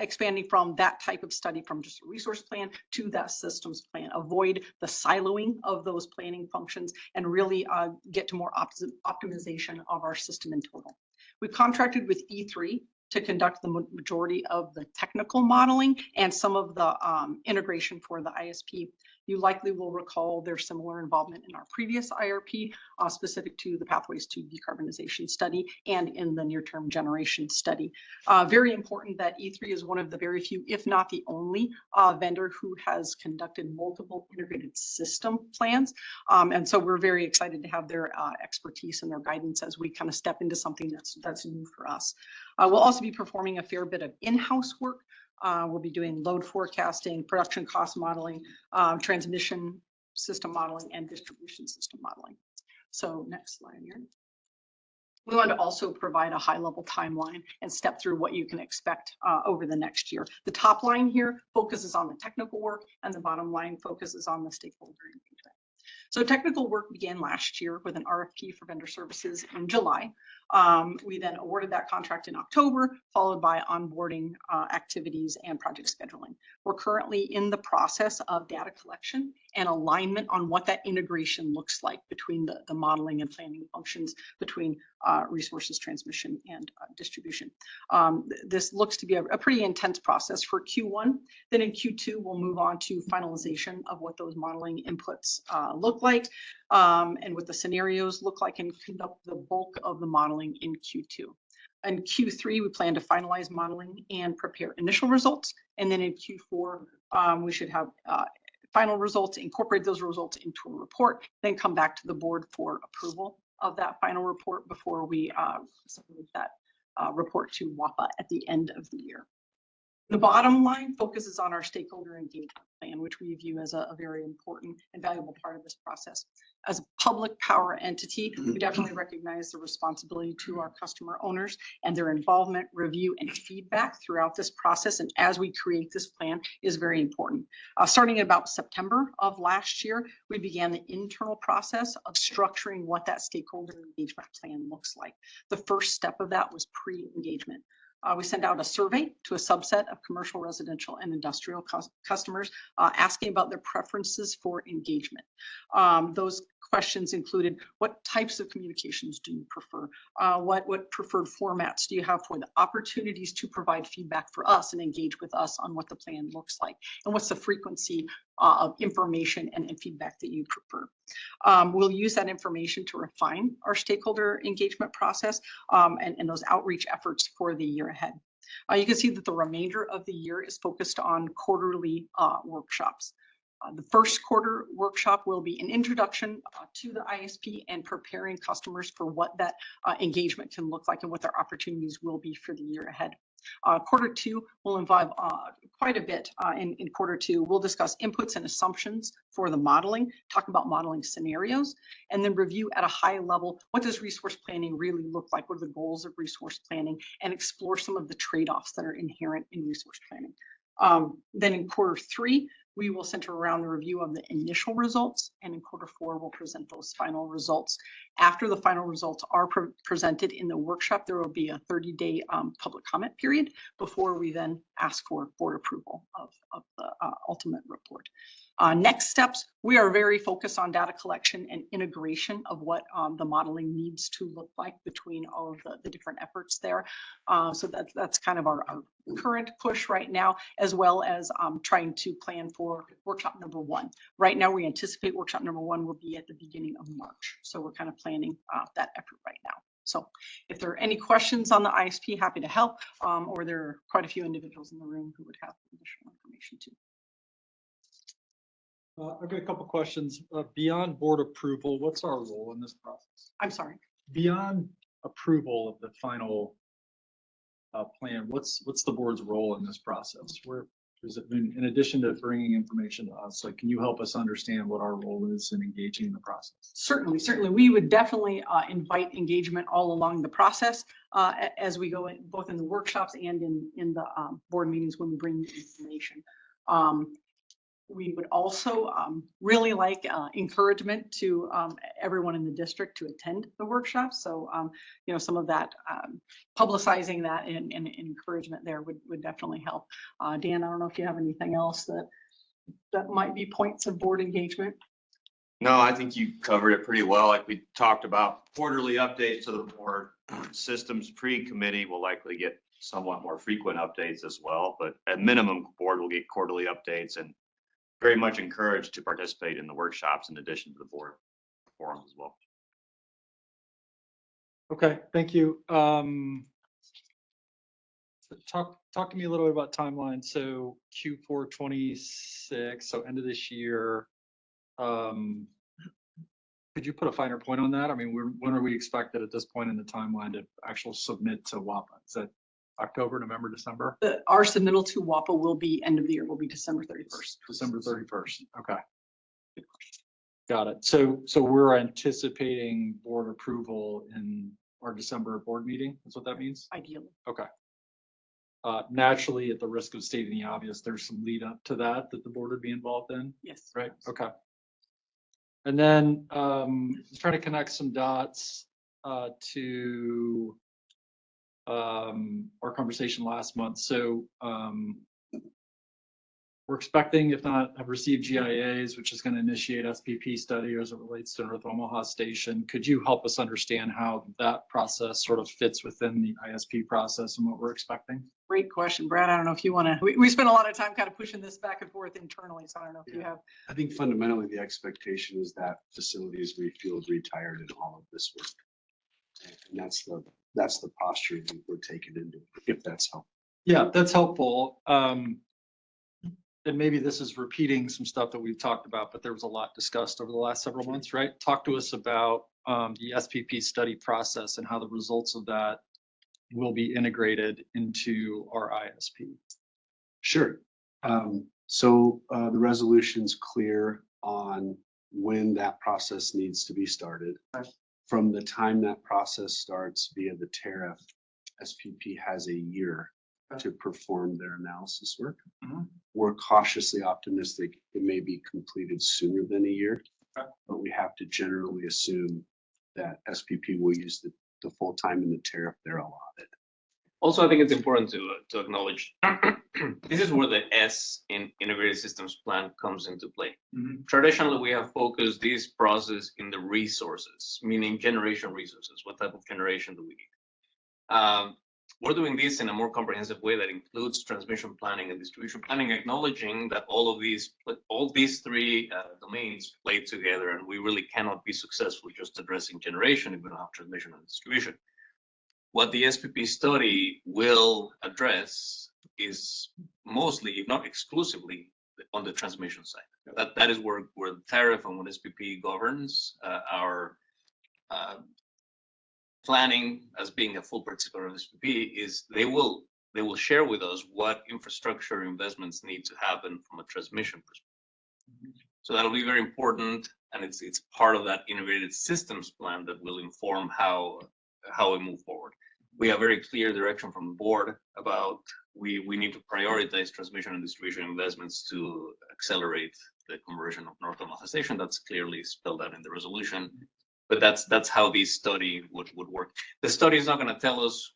expanding from that type of study from just a resource plan to that systems plan, avoid the siloing of those planning functions and really get to more optimization of our system in total. We've contracted with E3 to conduct the majority of the technical modeling and some of the integration for the ISP. You likely will recall their similar involvement in our previous IRP, specific to the Pathways to Decarbonization study and in the near-term generation study. Very important that E3 is one of the very few, if not the only, vendor who has conducted multiple integrated system plans. And so we're very excited to have their expertise and their guidance as we kind of step into something that's new for us. We'll also be performing a fair bit of in-house work. We'll be doing load forecasting, production cost modeling, transmission system modeling, and distribution system modeling. So next slide here. We want to also provide a high-level timeline and step through what you can expect over the next year. The top line here focuses on the technical work, and the bottom line focuses on the stakeholder engagement. So technical work began last year with an RFP for vendor services in July. We then awarded that contract in October, followed by onboarding activities and project scheduling. We're currently in the process of data collection and alignment on what that integration looks like between the modeling and planning functions between resources, transmission, and distribution. This looks to be a pretty intense process for Q1. Then in Q2, we'll move on to finalization of what those modeling inputs look like and what the scenarios look like, and conduct the bulk of the modeling in Q2. In Q3, we plan to finalize modeling and prepare initial results. And then in Q4, we should have final results, incorporate those results into a report, then come back to the board for approval of that final report before we submit that report to WAPA at the end of the year. The bottom line focuses on our stakeholder engagement plan, which we view as a very important and valuable part of this process. As a public power entity, we definitely recognize the responsibility to our customer owners, and their involvement, review, and feedback throughout this process. And as we create this plan is very important. Starting about September of last year, we began the internal process of structuring what that stakeholder engagement plan looks like. The first step of that was pre-engagement. We sent out a survey to a subset of commercial, residential, and industrial customers asking about their preferences for engagement. Those questions included: what types of communications do you prefer? What preferred formats do you have for the opportunities to provide feedback for us and engage with us on what the plan looks like? And what's the frequency of information and feedback that you prefer? We'll use that information to refine our stakeholder engagement process and those outreach efforts for the year ahead. You can see that the remainder of the year is focused on quarterly workshops. The first quarter workshop will be an introduction to the ISP and preparing customers for what that engagement can look like and what their opportunities will be for the year ahead. Quarter two will involve quite a bit. In quarter two, we'll discuss inputs and assumptions for the modeling, talk about modeling scenarios, and then review at a high level, what does resource planning really look like? What are the goals of resource planning? And explore some of the trade-offs that are inherent in resource planning. Then in quarter three, we will center around the review of the initial results, and in quarter four, we'll present those final results. After the final results are presented in the workshop, there will be a 30-day public comment period before we then ask for board approval of the ultimate report. Next steps, we are very focused on data collection and integration of what the modeling needs to look like between all of the different efforts there. So that's kind of our current push right now, as well as trying to plan for workshop number one. Right now, we anticipate workshop number one will be at the beginning of March. So we're kind of planning that effort right now. So if there are any questions on the ISP, happy to help, or there are quite a few individuals in the room who would have additional information too. I've got a couple questions. Beyond board approval, what's our role in this process? I'm sorry. Beyond approval of the final plan, what's the board's role in this process? Where is it, in addition to bringing information to us, like, can you help us understand what our role is in engaging in the process? Certainly. We would definitely invite engagement all along the process as we go in, both in the workshops and in the board meetings when we bring the information. We would also really like encouragement to everyone in the district to attend the workshops. So, you know, some of that publicizing that and encouragement there would definitely help. Dan, I don't know if you have anything else that might be points of board engagement. No, I think you covered it pretty well. Like we talked about, quarterly updates to the board. Systems pre-committee will likely get somewhat more frequent updates as well, but at minimum, board will get quarterly updates, and very much encouraged to participate in the workshops in addition to the board forums as well. Okay, thank you. Talk to me a little bit about timeline. So Q4 26, so end of this year. Could you put a finer point on that? I mean, when are we expected at this point in the timeline to actually submit to WAPA? Is that October, November, December? Our submittal to WAPA will be end of the year, will be December 31st. December 31st. Okay. Got it. So we're anticipating board approval in our December board meeting. That's what that means? Ideally. Okay. Naturally, at the risk of stating the obvious, there's some lead up to that the board would be involved in, Yes. right? Okay. And then trying to connect some dots to our conversation last month. So we're expecting, if not have received GIAs, which is going to initiate SPP study as it relates to North Omaha Station. Could you help us understand how that process sort of fits within the ISP process and what we're expecting? Great question, Brad. I don't know if you want to, we spent a lot of time kind of pushing this back and forth internally. So I don't know if you have. I think fundamentally the expectation is that facilities refueled, retired, and all of this work. And that's the posture that we're taking into, if that's helpful. Yeah, that's helpful. And maybe this is repeating some stuff that we've talked about, but there was a lot discussed over the last several months, right? Talk to us about the SPP study process and how the results of that will be integrated into our ISP. Sure. So the resolution's clear on when that process needs to be started. From the time that process starts via the tariff, SPP has a year to perform their analysis work. We're cautiously optimistic it may be completed sooner than a year, but we have to generally assume that SPP will use the full time in the tariff they're allotted. Also, I think it's important to acknowledge this is where the S in integrated systems plan comes into play. Traditionally, we have focused this process in the resources, meaning generation resources. What type of generation do we need? We're doing this in a more comprehensive way that includes transmission planning and distribution planning, acknowledging that all these three domains play together, and we really cannot be successful just addressing generation if we don't have transmission and distribution. What the SPP study will address is mostly, if not exclusively, on the transmission side. That is where the tariff and what SPP governs our planning as being a full participant of SPP is they will share with us what infrastructure investments need to happen from a transmission perspective. So that'll be very important, and it's part of that integrated systems plan that will inform how we move forward. We have very clear direction from the board about we need to prioritize transmission and distribution investments to accelerate the conversion of North Omaha Station. That's clearly spelled out in the resolution. But that's how this study would work. The study is not going to tell us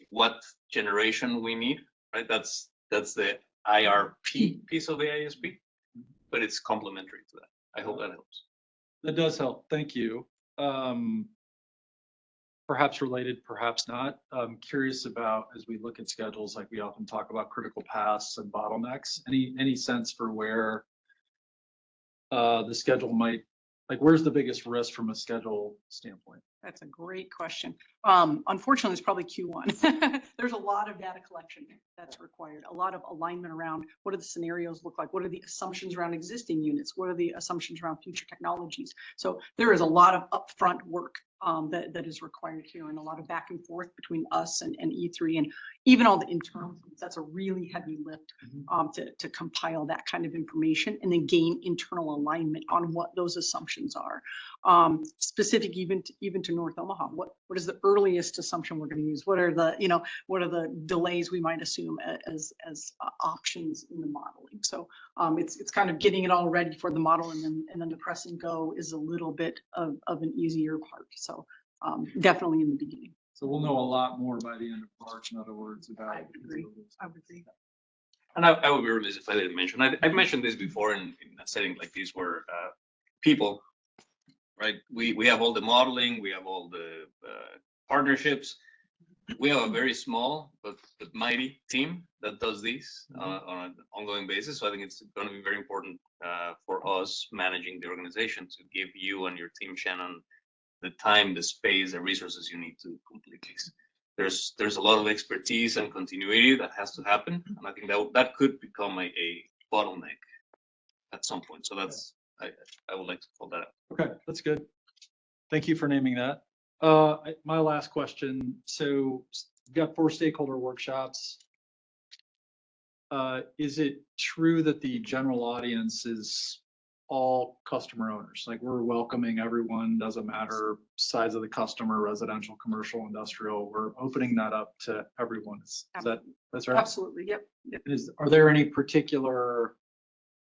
what generation we need, right? That's the IRP piece of the ISP, but it's complementary to that. I hope that helps. That does help. Thank you. Perhaps related, perhaps not. I'm curious about, as we look at schedules, like we often talk about critical paths and bottlenecks, any sense for where the schedule might, like where's the biggest risk from a schedule standpoint? That's a great question. Unfortunately, it's probably Q1. There's a lot of data collection that's required, a lot of alignment around what do the scenarios look like? What are the assumptions around existing units? What are the assumptions around future technologies? So there is a lot of upfront work that is required here, and a lot of back and forth between us and E3 and even all the internal. That's a really heavy lift to compile that kind of information and then gain internal alignment on what those assumptions are. Specific even to North Omaha, what is the earliest assumption we're going to use? What are the delays we might assume as options in the modeling? So it's kind of getting it all ready for the model, and then the press and go is a little bit of an easier part. So definitely in the beginning. So we'll know a lot more by the end of March, in other words, about. I would agree. And I would be remiss if I didn't mention, I've mentioned this before in a setting like this where people, right? We have all the modeling, we have all the partnerships. We have a very small but mighty team that does these on an ongoing basis. So I think it's going to be very important for us managing the organization to give you and your team, Shannon, the time, the space, the resources you need to complete this. There's a lot of expertise and continuity that has to happen, and I think that could become a bottleneck at some point. So that's I would like to call that out. Okay, that's good. Thank you for naming that. My last question. So we've got 4 stakeholder workshops. Is it true that the general audience is all customer owners? Like we're welcoming everyone, doesn't matter size of the customer, residential, commercial, industrial, we're opening that up to everyone. Is that's right? Absolutely, yep. Are there any particular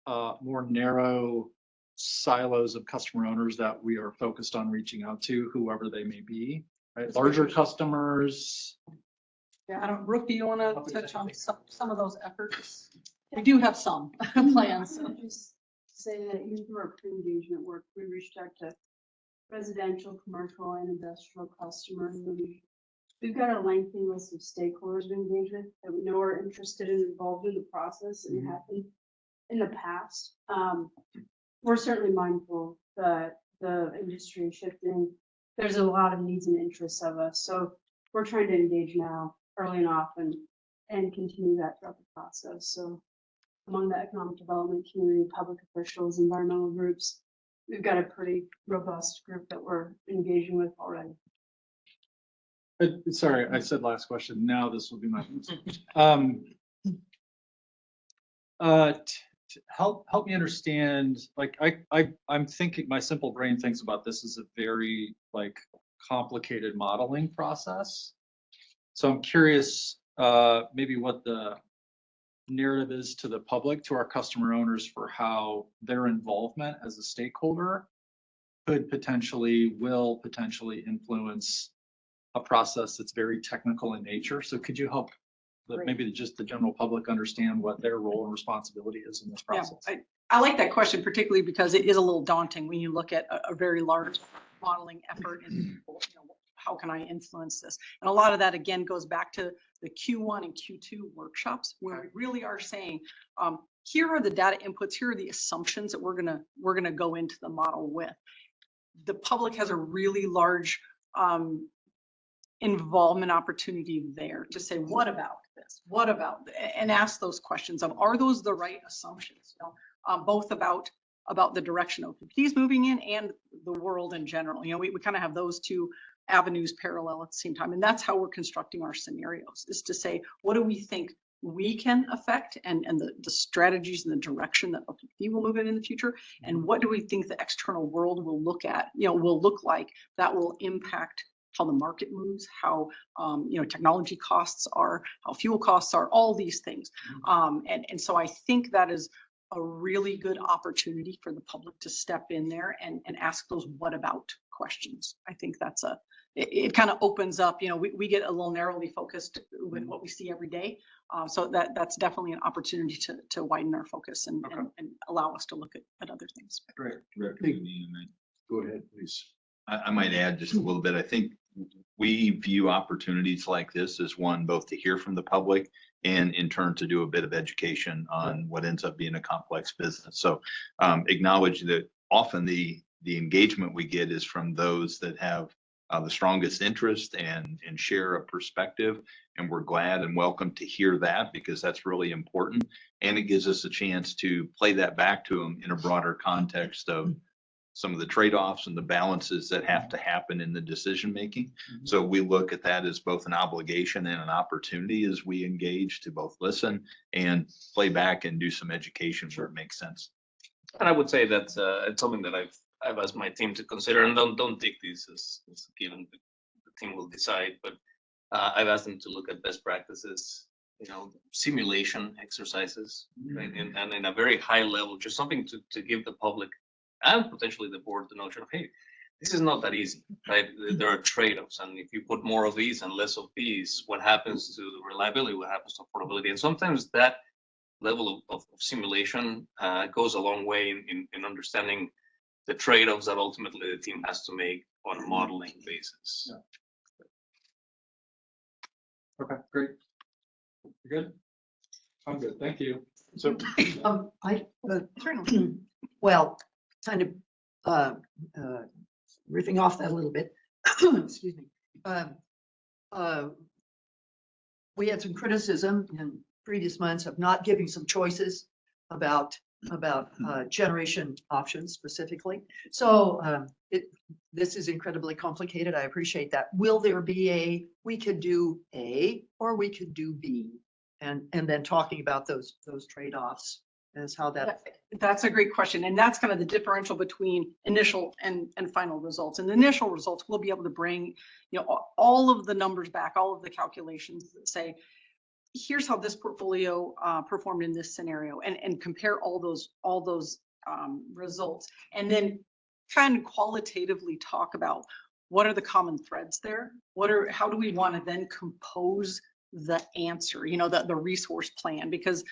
more narrow silos of customer owners that we are focused on reaching out to, whoever they may be, right? Larger customers. Yeah, I don't, Brooke, do you want to touch on some of those efforts? We do have some plans. So just say that even through our pre-engagement work, we reached out to residential, commercial, and industrial customers. And we've got a lengthy list of stakeholders we engage with that we know are interested and involved in the process and have been in the past. We're certainly mindful that the industry is shifting. There's a lot of needs and interests of us. So we're trying to engage now early and often and continue that throughout the process. So among the economic development community, public officials, environmental groups, we've got a pretty robust group that we're engaging with already. Sorry, I said last question. Now this will be my help me understand, like I'm thinking, my simple brain thinks about this as a very like complicated modeling process. So I'm curious maybe what the narrative is to the public, to our customer owners, for how their involvement as a stakeholder will potentially influence a process that's very technical in nature. So could you help maybe just the general public understand what their role and responsibility is in this process? Yeah, I like that question, particularly because it is a little daunting when you look at a very large modeling effort and you know, how can I influence this? And a lot of that again goes back to the Q1 and Q2 workshops, where we really are saying, here are the data inputs, here are the assumptions that we're gonna go into the model with. The public has a really large involvement opportunity there to say, what about this? What about, and ask those questions of, are those the right assumptions? You know, both about the direction OPPD is moving in and the world in general. You know, we kind of have those two avenues parallel at the same time. And that's how we're constructing our scenarios, is to say, what do we think we can affect and the strategies and the direction that OPPD will move in the future? And what do we think the external world will look like that will impact how the market moves, how you know, technology costs are, how fuel costs are, all these things. And so I think that is a really good opportunity for the public to step in there and ask those what about questions. I think that's it kind of opens up, you know, we get a little narrowly focused with what we see every day. So that's definitely an opportunity to widen our focus and allow us to look at other things. Great. Go ahead, please. I might add just a little bit. I think we view opportunities like this as one, both to hear from the public and in turn to do a bit of education on what ends up being a complex business. So acknowledge that often the engagement we get is from those that have the strongest interest and share a perspective. And we're glad and welcome to hear that, because that's really important. And it gives us a chance to play that back to them in a broader context of some of the trade-offs and the balances that have to happen in the decision-making. So we look at that as both an obligation and an opportunity as we engage to both listen and play back and do some education where it makes sense. And I would say that's it's something that I've asked my team to consider, and don't take this as given. The team will decide, but I've asked them to look at best practices, you know, simulation exercises, right? And in a very high level, just something to give the public and potentially the board the notion of, hey, this is not that easy, right? There are trade-offs, and if you put more of these and less of these, what happens to the reliability? What happens to affordability? And sometimes that level of simulation goes a long way in understanding the trade-offs that ultimately the team has to make on a modeling basis. Yeah. Okay, great. You good? I'm good. Thank you. So, Well, kind of, riffing off that a little bit, excuse me. We had some criticism in previous months of not giving some choices about generation options specifically. So this is incredibly complicated. I appreciate that. Will there be we could do A or we could do B? And then talking about those trade-offs as how that. That's a great question. And that's kind of the differential between initial and final results. And the initial results, we'll be able to bring, all of the numbers back, all of the calculations that say, here's how this portfolio performed in this scenario, and compare all those results. And then kind of qualitatively talk about what are the common threads there? How do we want to then compose the answer, the resource plan? Because,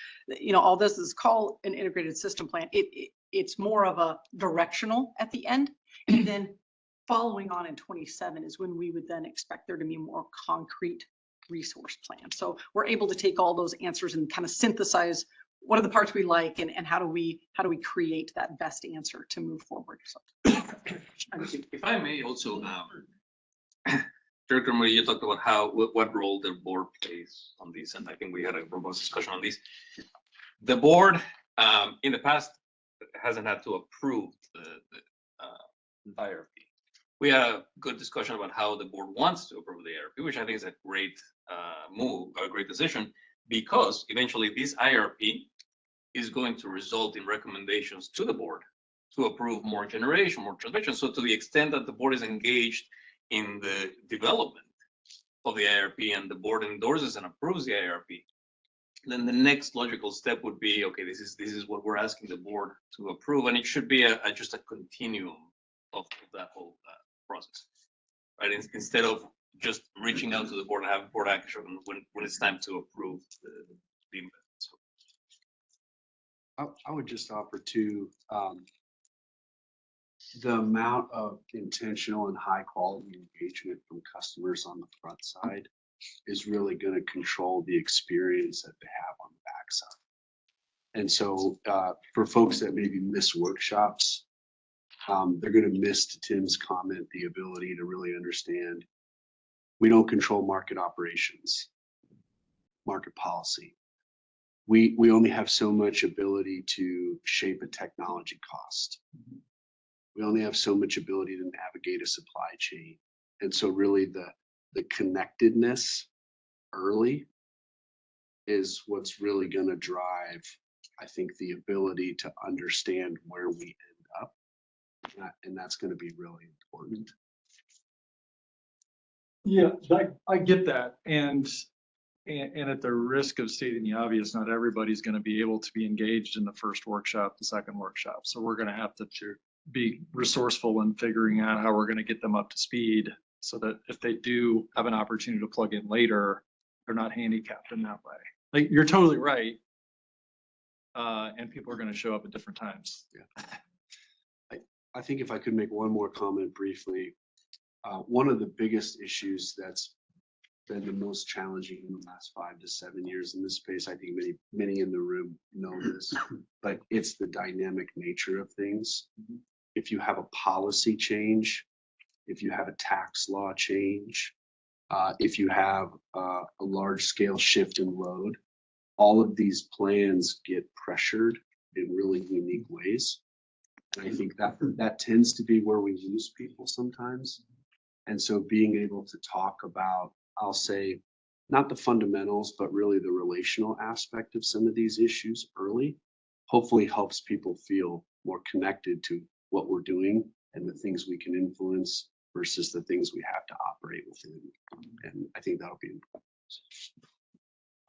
all this is called an integrated system plan. It's more of a directional at the end. And then following on in 27 is when we would then expect there to be more concrete resource plan. So we're able to take all those answers and kind of synthesize what are the parts we like, and how do we create that best answer to move forward. So if I may also, Director Murray, you talked about what role the board plays on these, and I think we had a robust discussion on these. The board in the past hasn't had to approve the IRP. We had a good discussion about how the board wants to approve the IRP, which I think is a great move, a great decision, because eventually this IRP is going to result in recommendations to the board to approve more generation, more transmission. So to the extent that the board is engaged in the development of the IRP and the board endorses and approves the IRP, then the next logical step would be, okay, this is what we're asking the board to approve, and it should be just a continuum of that whole process, right? Instead of just reaching out to the board and having board action when it's time to approve the investment. So. I would just offer to the amount of intentional and high quality engagement from customers on the front side is really going to control the experience that they have on the back side. And so for folks that maybe miss workshops, they're going to miss, to Tim's comment, the ability to really understand we don't control market operations, market policy. We only have so much ability to shape a technology cost. We only have so much ability to navigate a supply chain. And so really the connectedness early is what's really going to drive, I think, the ability to understand where we end up. And that's going to be really important. Yeah, I get that. And at the risk of stating the obvious, not everybody's going to be able to be engaged in the first workshop, the second workshop. So we're going to have to be resourceful in figuring out how we're going to get them up to speed so that if they do have an opportunity to plug in later, they're not handicapped in that way. Like, you're totally right. And people are going to show up at different times. Yeah. I think if I could make one more comment briefly, one of the biggest issues that's been the most challenging in the last 5 to 7 years in this space, I think many in the room know this, but it's the dynamic nature of things. If you have a policy change, if you have a tax law change, if you have a large scale shift in load, all of these plans get pressured in really unique ways. And I think that tends to be where we lose people sometimes. And so being able to talk about, I'll say, not the fundamentals, but really the relational aspect of some of these issues early, hopefully helps people feel more connected to what we're doing and the things we can influence versus the things we have to operate within. And I think that'll be important.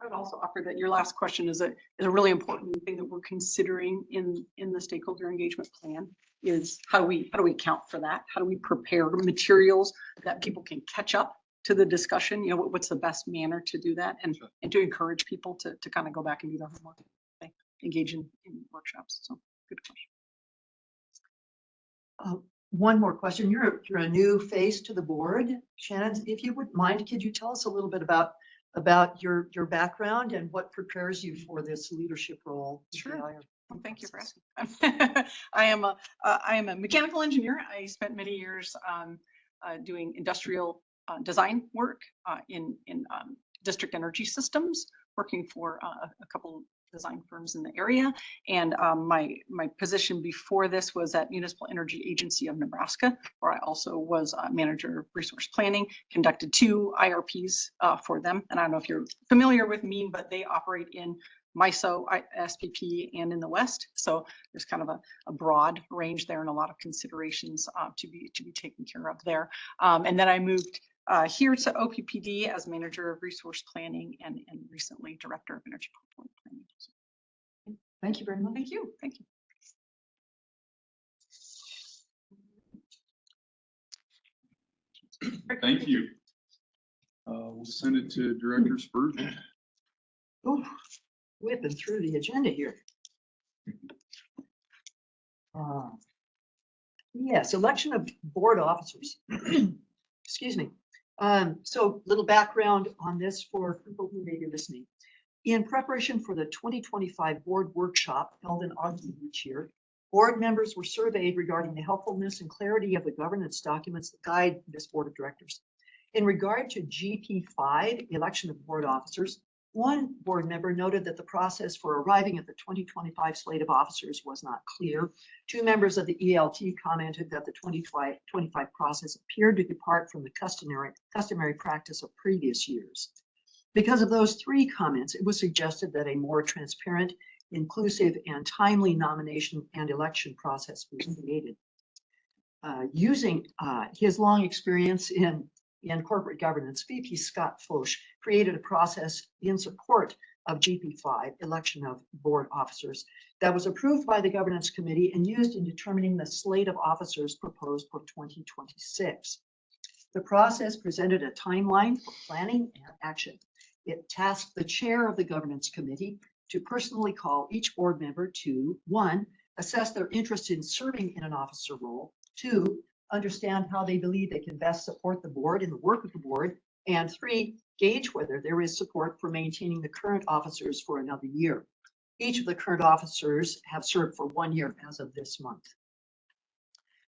I would also offer that your last question is a really important thing that we're considering in the stakeholder engagement plan is how do we account for that? How do we prepare materials that people can catch up to the discussion? What's the best manner to do that, and to encourage people to kind of go back and do their homework, engage in workshops. So good question. One more question. You're a new face to the board, Shannon. If you wouldn't mind, could you tell us a little bit about about your background and what prepares you for this leadership role? Sure. Well, thank you for asking. I am a mechanical engineer. I spent many years doing industrial design work in district energy systems, working for a couple design firms in the area. And my position before this was at Municipal Energy Agency of Nebraska, where I also was manager of resource planning, conducted 2 IRPs for them. And I don't know if you're familiar with MEAN, but they operate in MISO, SPP, and in the West. So there's kind of a broad range there and a lot of considerations to be taken care of there. And then I moved here to OPPD as manager of resource planning and recently director of energy portfolio planning. Thank you very much. Thank you. Thank you. Thank you. We'll send it to Director Spurgeon. Oh, whipping through the agenda here. Yes, election of board officers. Excuse me. So little background on this for people who may be listening. In preparation for the 2025 board workshop held in August of each year, board members were surveyed regarding the helpfulness and clarity of the governance documents that guide this board of directors. In regard to GP5, election of board officers, one board member noted that the process for arriving at the 2025 slate of officers was not clear. 2 members of the ELT commented that the 2025 process appeared to depart from the customary practice of previous years. Because of those 3 comments, it was suggested that a more transparent, inclusive, and timely nomination and election process be created. Using his long experience in corporate governance, VP Scott Foch created a process in support of GP5, election of board officers, that was approved by the governance committee and used in determining the slate of officers proposed for 2026. The process presented a timeline for planning and action. It tasked the chair of the governance committee to personally call each board member to 1, assess their interest in serving in an officer role, 2, understand how they believe they can best support the board in the work of the board, and 3, gauge whether there is support for maintaining the current officers for another year. Each of the current officers have served for 1 year as of this month.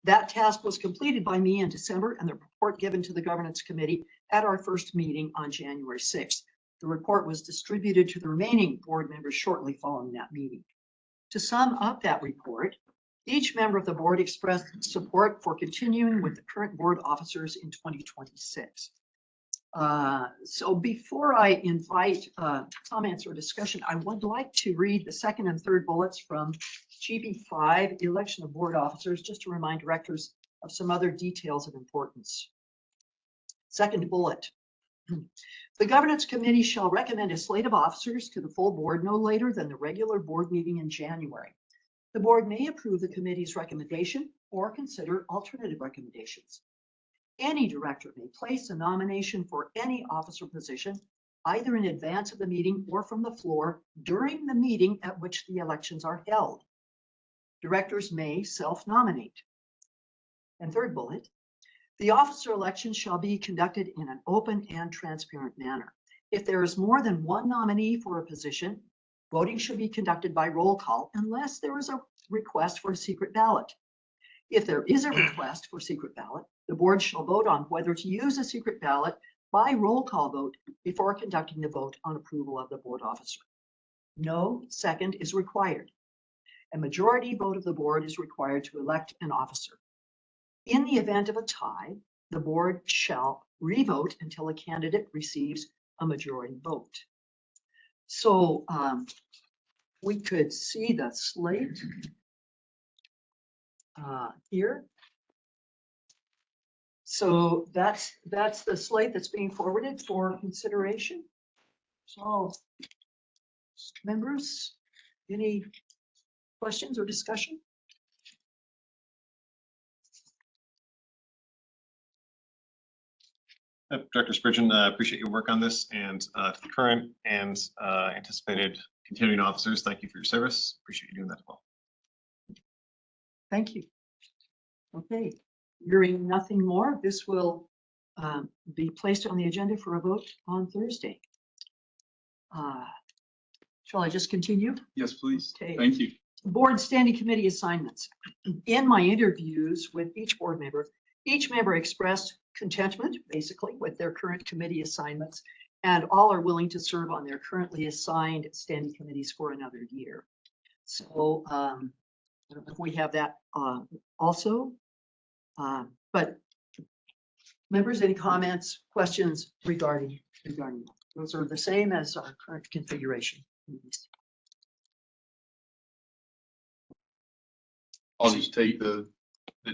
That task was completed by me in December and the report given to the governance committee at our first meeting on January 6th. The report was distributed to the remaining board members shortly following that meeting. To sum up that report, each member of the board expressed support for continuing with the current board officers in 2026. So before I invite comments or discussion, I would like to read the 2nd and 3rd bullets from GP5, election of board officers, just to remind directors of some other details of importance. 2nd bullet. The governance committee shall recommend a slate of officers to the full board no later than the regular board meeting in January. The board may approve the committee's recommendation or consider alternative recommendations. Any director may place a nomination for any officer position, either in advance of the meeting or from the floor during the meeting at which the elections are held. Directors may self-nominate. And 3rd bullet, the officer election shall be conducted in an open and transparent manner. If there is more than 1 nominee for a position, voting should be conducted by roll call unless there is a request for a secret ballot. If there is a request for secret ballot, the board shall vote on whether to use a secret ballot by roll call vote before conducting the vote on approval of the board officer. No second is required. A majority vote of the board is required to elect an officer. In the event of a tie, the board shall revote until a candidate receives a majority vote. So we could see the slate here. So that's the slate that's being forwarded for consideration. So members, any questions or discussion? Director Spurgeon, appreciate your work on this, and to the current and anticipated continuing officers, thank you for your service. Appreciate you doing that as well. Thank you. Okay, hearing nothing more, this will be placed on the agenda for a vote on Thursday. Shall I just continue? Yes, please. Okay. Thank you. Board standing committee assignments. In my interviews with each board member, each member expressed contentment, basically, with their current committee assignments, and all are willing to serve on their currently assigned standing committees for another year. So I don't know if we have that also. But members, any comments, questions regarding that? Those are the same as our current configuration. I'll just take the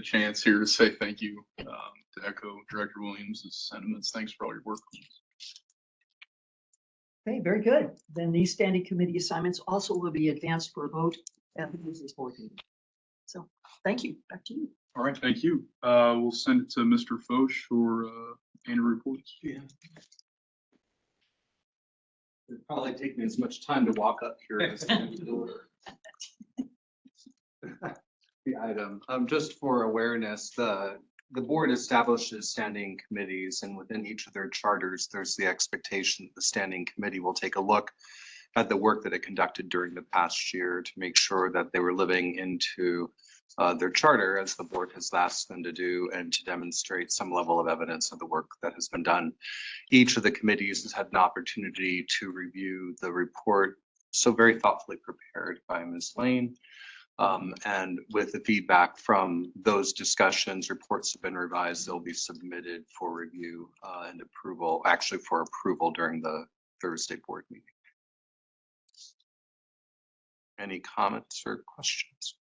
chance here to say thank you, to echo Director Williams' sentiments. Thanks for all your work. Okay, very good. Then these standing committee assignments also will be advanced for a vote at the business board meeting. So thank you. Back to you. All right, thank you. We'll send it to Mr. Foch for annual reports. Yeah. It'd probably take me as much time to walk up here as to deliver the item. Just for awareness, the board establishes standing committees, and within each of their charters, there's the expectation that the standing committee will take a look at the work that it conducted during the past year to make sure that they were living into their charter as the board has asked them to do, and to demonstrate some level of evidence of the work that has been done. Each of the committees has had an opportunity to review the report, so very thoughtfully prepared by Ms. Lane. And with the feedback from those discussions, reports have been revised. They'll be submitted for review and approval, actually for approval during the Thursday board meeting. Any comments or questions?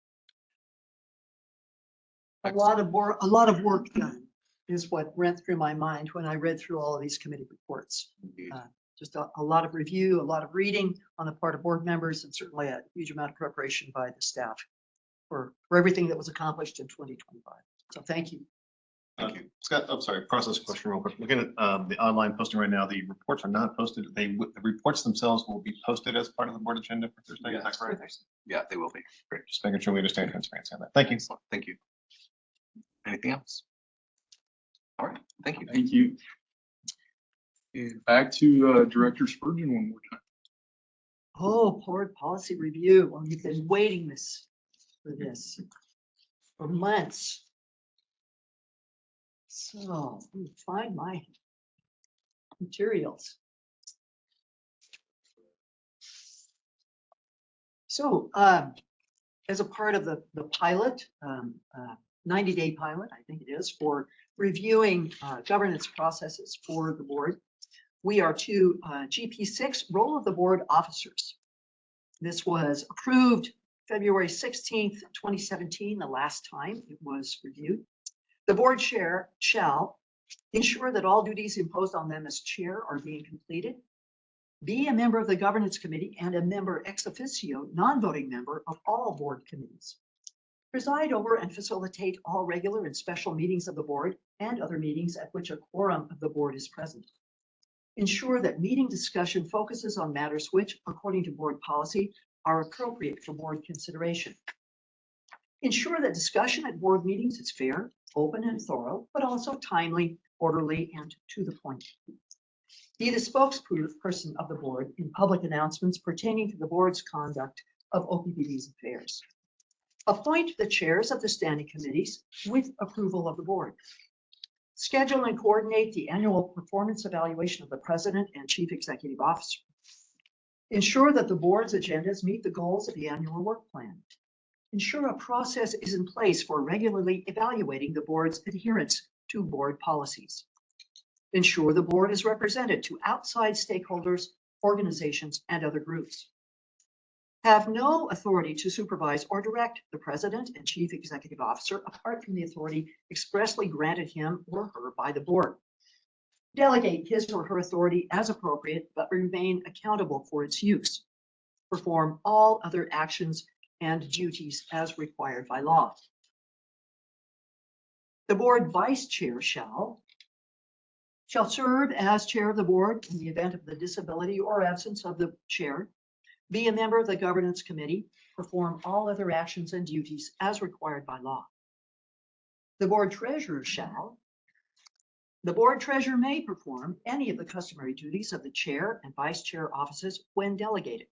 A lot of work done is what went through my mind when I read through all of these committee reports. Just a lot of review, a lot of reading on the part of board members, and certainly a huge amount of preparation by the staff for everything that was accomplished in 2025. So thank you. Thank you. Scott, I'm sorry, process question real quick. Looking at the online posting right now, the reports are not posted. The reports themselves will be posted as part of the board agenda for Thursday. Is that correct? Yeah, they will be. Great. Just making sure we understand transparency on that. Thank you. Thank you. Anything else? All right, thank you. Thank you. And back to Director Spurgeon one more time. Oh, board policy review. Well, you've been waiting for this for months. So let me find my materials. So as a part of the pilot, 90-day pilot, I think it is, for reviewing governance processes for the board, we are to GP6, role of the board officers. This was approved February 16th, 2017, the last time it was reviewed. The board chair shall ensure that all duties imposed on them as chair are being completed, be a member of the governance committee and a member ex officio, non-voting member of all board committees, preside over and facilitate all regular and special meetings of the board and other meetings at which a quorum of the board is present. Ensure that meeting discussion focuses on matters which, according to board policy, are appropriate for board consideration. Ensure that discussion at board meetings is fair, open and thorough, but also timely, orderly, and to the point. Be the spokesperson of the board in public announcements pertaining to the board's conduct of OPPD's affairs. Appoint the chairs of the standing committees with approval of the board. Schedule and coordinate the annual performance evaluation of the president and chief executive officer. Ensure that the board's agendas meet the goals of the annual work plan. Ensure a process is in place for regularly evaluating the board's adherence to board policies. Ensure the board is represented to outside stakeholders, organizations, and other groups. Have no authority to supervise or direct the president and chief executive officer apart from the authority expressly granted him or her by the board. Delegate his or her authority as appropriate, but remain accountable for its use. Perform all other actions and duties as required by law. The board vice chair shall serve as chair of the board in the event of the disability or absence of the chair, be a member of the governance committee, perform all other actions and duties as required by law. The board treasurer shall The board treasurer may perform any of the customary duties of the chair and vice chair offices when delegated.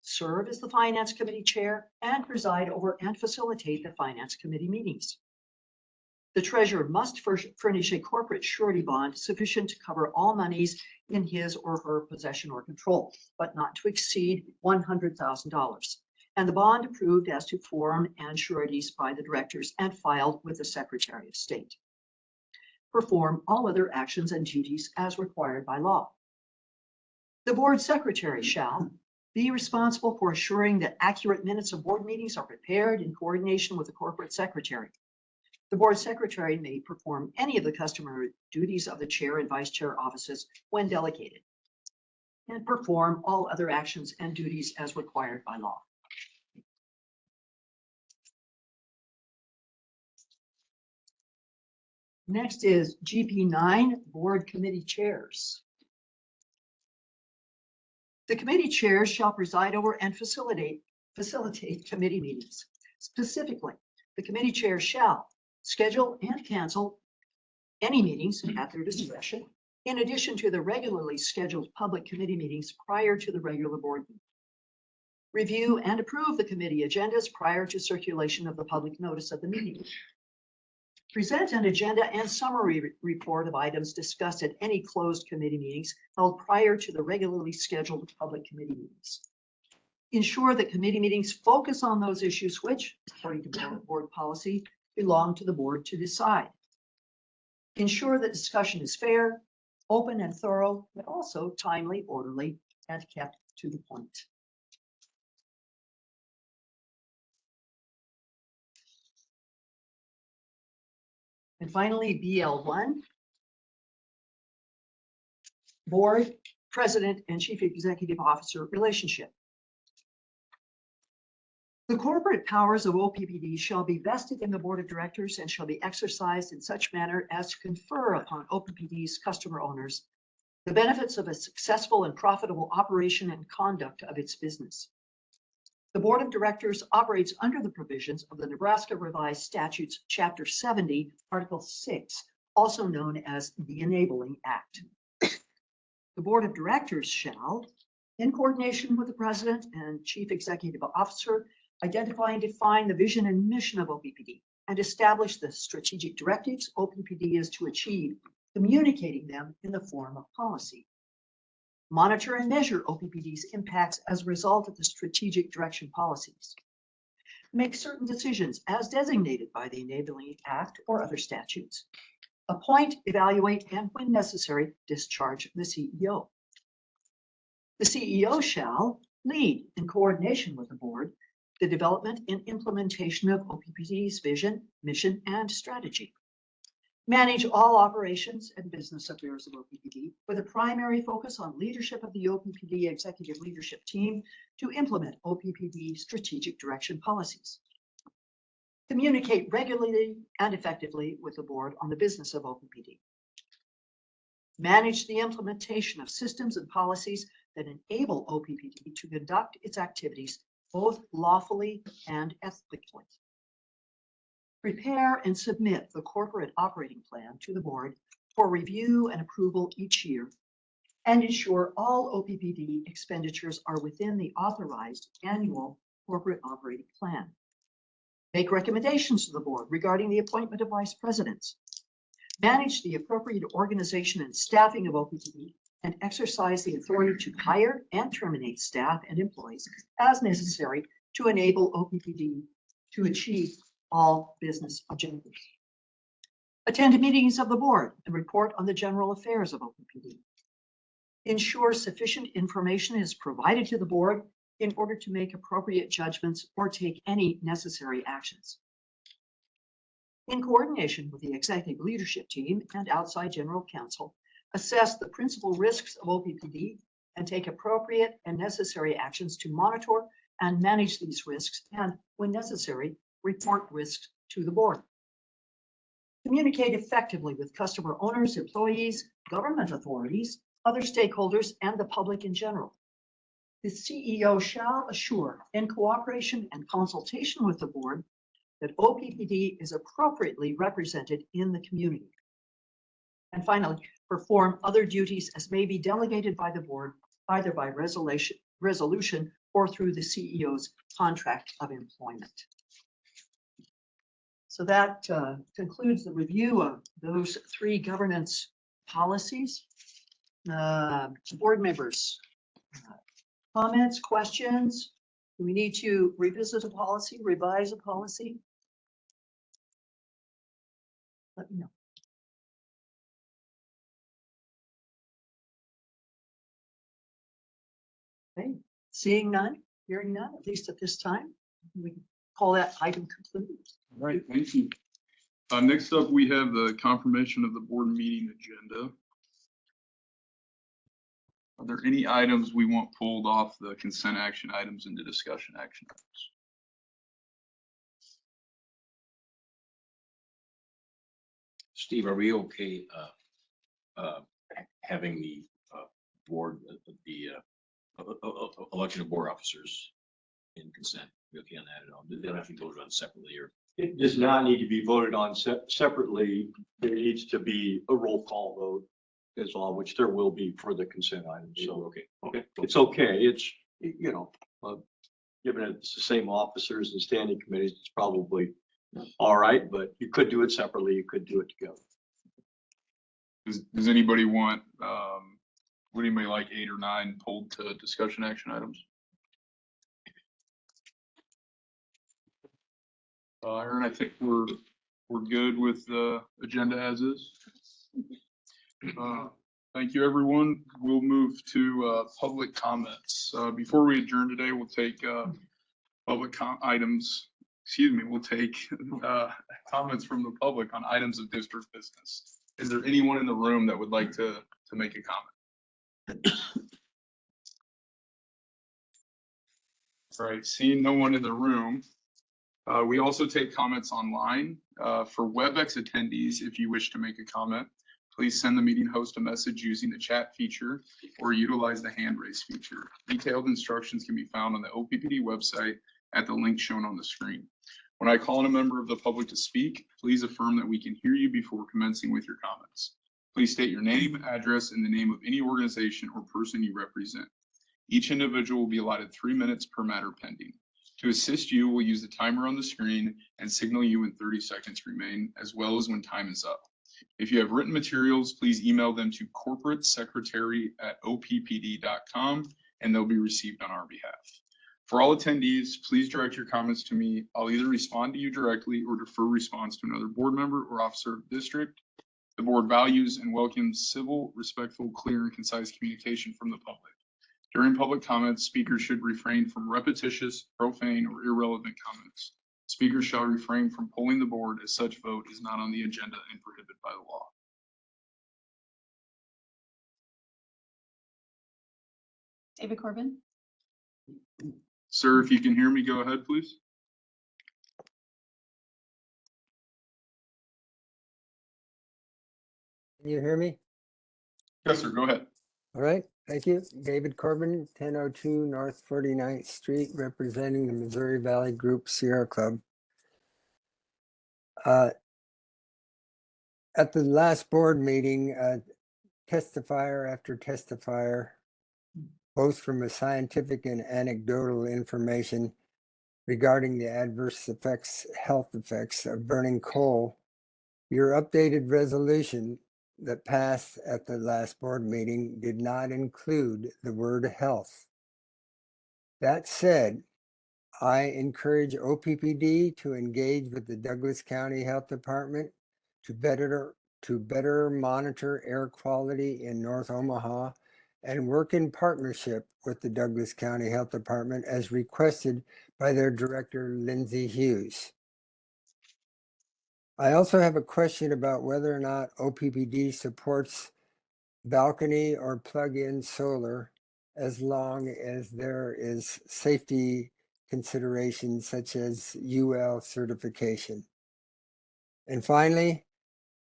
Serve as the finance committee chair and preside over and facilitate the finance committee meetings. The treasurer must furnish a corporate surety bond sufficient to cover all monies in his or her possession or control, but not to exceed $100,000. And the bond approved as to form and sureties by the directors and filed with the Secretary of State. Perform all other actions and duties as required by law. The board secretary shall be responsible for assuring that accurate minutes of board meetings are prepared in coordination with the corporate secretary. The board secretary may perform any of the customary duties of the chair and vice chair offices when delegated, and perform all other actions and duties as required by law. Next is GP9, board committee chairs. The committee chairs shall preside over and facilitate committee meetings. Specifically, the committee chair shall schedule and cancel any meetings at their discretion, in addition to the regularly scheduled public committee meetings prior to the regular board meeting. Review and approve the committee agendas prior to circulation of the public notice of the meeting. Present an agenda and summary report of items discussed at any closed committee meetings held prior to the regularly scheduled public committee meetings. Ensure that committee meetings focus on those issues which, according to board policy, belong to the board to decide. Ensure that discussion is fair, open and thorough, but also timely, orderly, and kept to the point. And finally, BL1, board, president, and chief executive officer relationship. The corporate powers of OPPD shall be vested in the board of directors and shall be exercised in such manner as to confer upon OPPD's customer owners the benefits of a successful and profitable operation and conduct of its business. The board of directors operates under the provisions of the Nebraska Revised Statutes, Chapter 70, Article 6, also known as the Enabling Act. The board of directors shall, in coordination with the president and chief executive officer, identify and define the vision and mission of OPPD and establish the strategic directives OPPD is to achieve, communicating them in the form of policy. Monitor and measure OPPD's impacts as a result of the strategic direction policies. Make certain decisions as designated by the Enabling Act or other statutes. Appoint, evaluate, and when necessary, discharge the CEO. The CEO shall lead, in coordination with the board, the development and implementation of OPPD's vision, mission, and strategy. Manage all operations and business affairs of OPPD with a primary focus on leadership of the OPPD executive leadership team to implement OPPD strategic direction policies. Communicate regularly and effectively with the board on the business of OPPD. Manage the implementation of systems and policies that enable OPPD to conduct its activities both lawfully and ethically. Prepare and submit the corporate operating plan to the board for review and approval each year, and ensure all OPPD expenditures are within the authorized annual corporate operating plan. Make recommendations to the board regarding the appointment of vice presidents. Manage the appropriate organization and staffing of OPPD and exercise the authority to hire and terminate staff and employees as necessary to enable OPPD to achieve all business objectives. Attend meetings of the board and report on the general affairs of OPPD. Ensure sufficient information is provided to the board in order to make appropriate judgments or take any necessary actions. In coordination with the executive leadership team and outside general counsel, assess the principal risks of OPPD and take appropriate and necessary actions to monitor and manage these risks and, when necessary, report risks to the board. Communicate effectively with customer owners, employees, government authorities, other stakeholders, and the public in general. The CEO shall assure, in cooperation and consultation with the board, that OPPD is appropriately represented in the community. And finally, perform other duties as may be delegated by the board, either by resolution or through the CEO's contract of employment. So that concludes the review of those 3 governance policies. Board members, comments, questions? Do we need to revisit a policy, revise a policy? Let me know. Okay, seeing none, hearing none, at least at this time, we can call that item concluded. All right, thank you. Next up, we have the confirmation of the board meeting agenda. Are there any items we want pulled off the consent action items into discussion action items? Steve, are we okay, having the, board, the election of board officers in consent? We okay on that at all? They don't have to go run separately or? It does not need to be voted on separately. There needs to be a roll call vote as well, which there will be for the consent items. So, Okay. it's okay. It's, you know, given it's the same officers and standing committees, it's probably all right, but you could do it separately. You could do it together. Does anybody want, would anybody like 8 or 9 pulled to discussion action items? Aaron, I think we're good with the agenda as is. Thank you, everyone. We'll move to public comments. Before we adjourn today, we'll take public items. Excuse me, we'll take comments from the public on items of district business. Is there anyone in the room that would like to make a comment? All right, seeing no one in the room. We also take comments online. For WebEx attendees, if you wish to make a comment, please send the meeting host a message using the chat feature or utilize the hand raise feature. Detailed instructions can be found on the OPPD website at the link shown on the screen. When I call on a member of the public to speak, please affirm that we can hear you before commencing with your comments. Please state your name, address, and the name of any organization or person you represent. Each individual will be allotted 3 minutes per matter pending. To assist you, we'll use the timer on the screen and signal you when 30 seconds remain, as well as when time is up. If you have written materials, please email them to corporatesecretary@oppd.com and they'll be received on our behalf. For all attendees, please direct your comments to me. I'll either respond to you directly or defer response to another board member or officer of the district. The board values and welcomes civil, respectful, clear, and concise communication from the public. During public comments, speakers should refrain from repetitious, profane, or irrelevant comments. Speakers shall refrain from polling the board as such vote is not on the agenda and prohibited by the law. David Corbin? Sir, if you can hear me, go ahead, please. Can you hear me? Yes, sir, go ahead. All right, thank you. David Corbin, 1002 North 49th Street, representing the Missouri Valley Group Sierra Club. At the last board meeting, testifier after testifier, both from a scientific and anecdotal information regarding the adverse effects, health effects of burning coal, your updated resolution that passed at the last board meeting did not include the word health. That said, I encourage OPPD to engage with the Douglas County Health Department to better monitor air quality in North Omaha and work in partnership with the Douglas County Health Department as requested by their director, Lindsay Hughes. I also have a question about whether or not OPPD supports balcony or plug-in solar as long as there is safety considerations such as UL certification. And finally,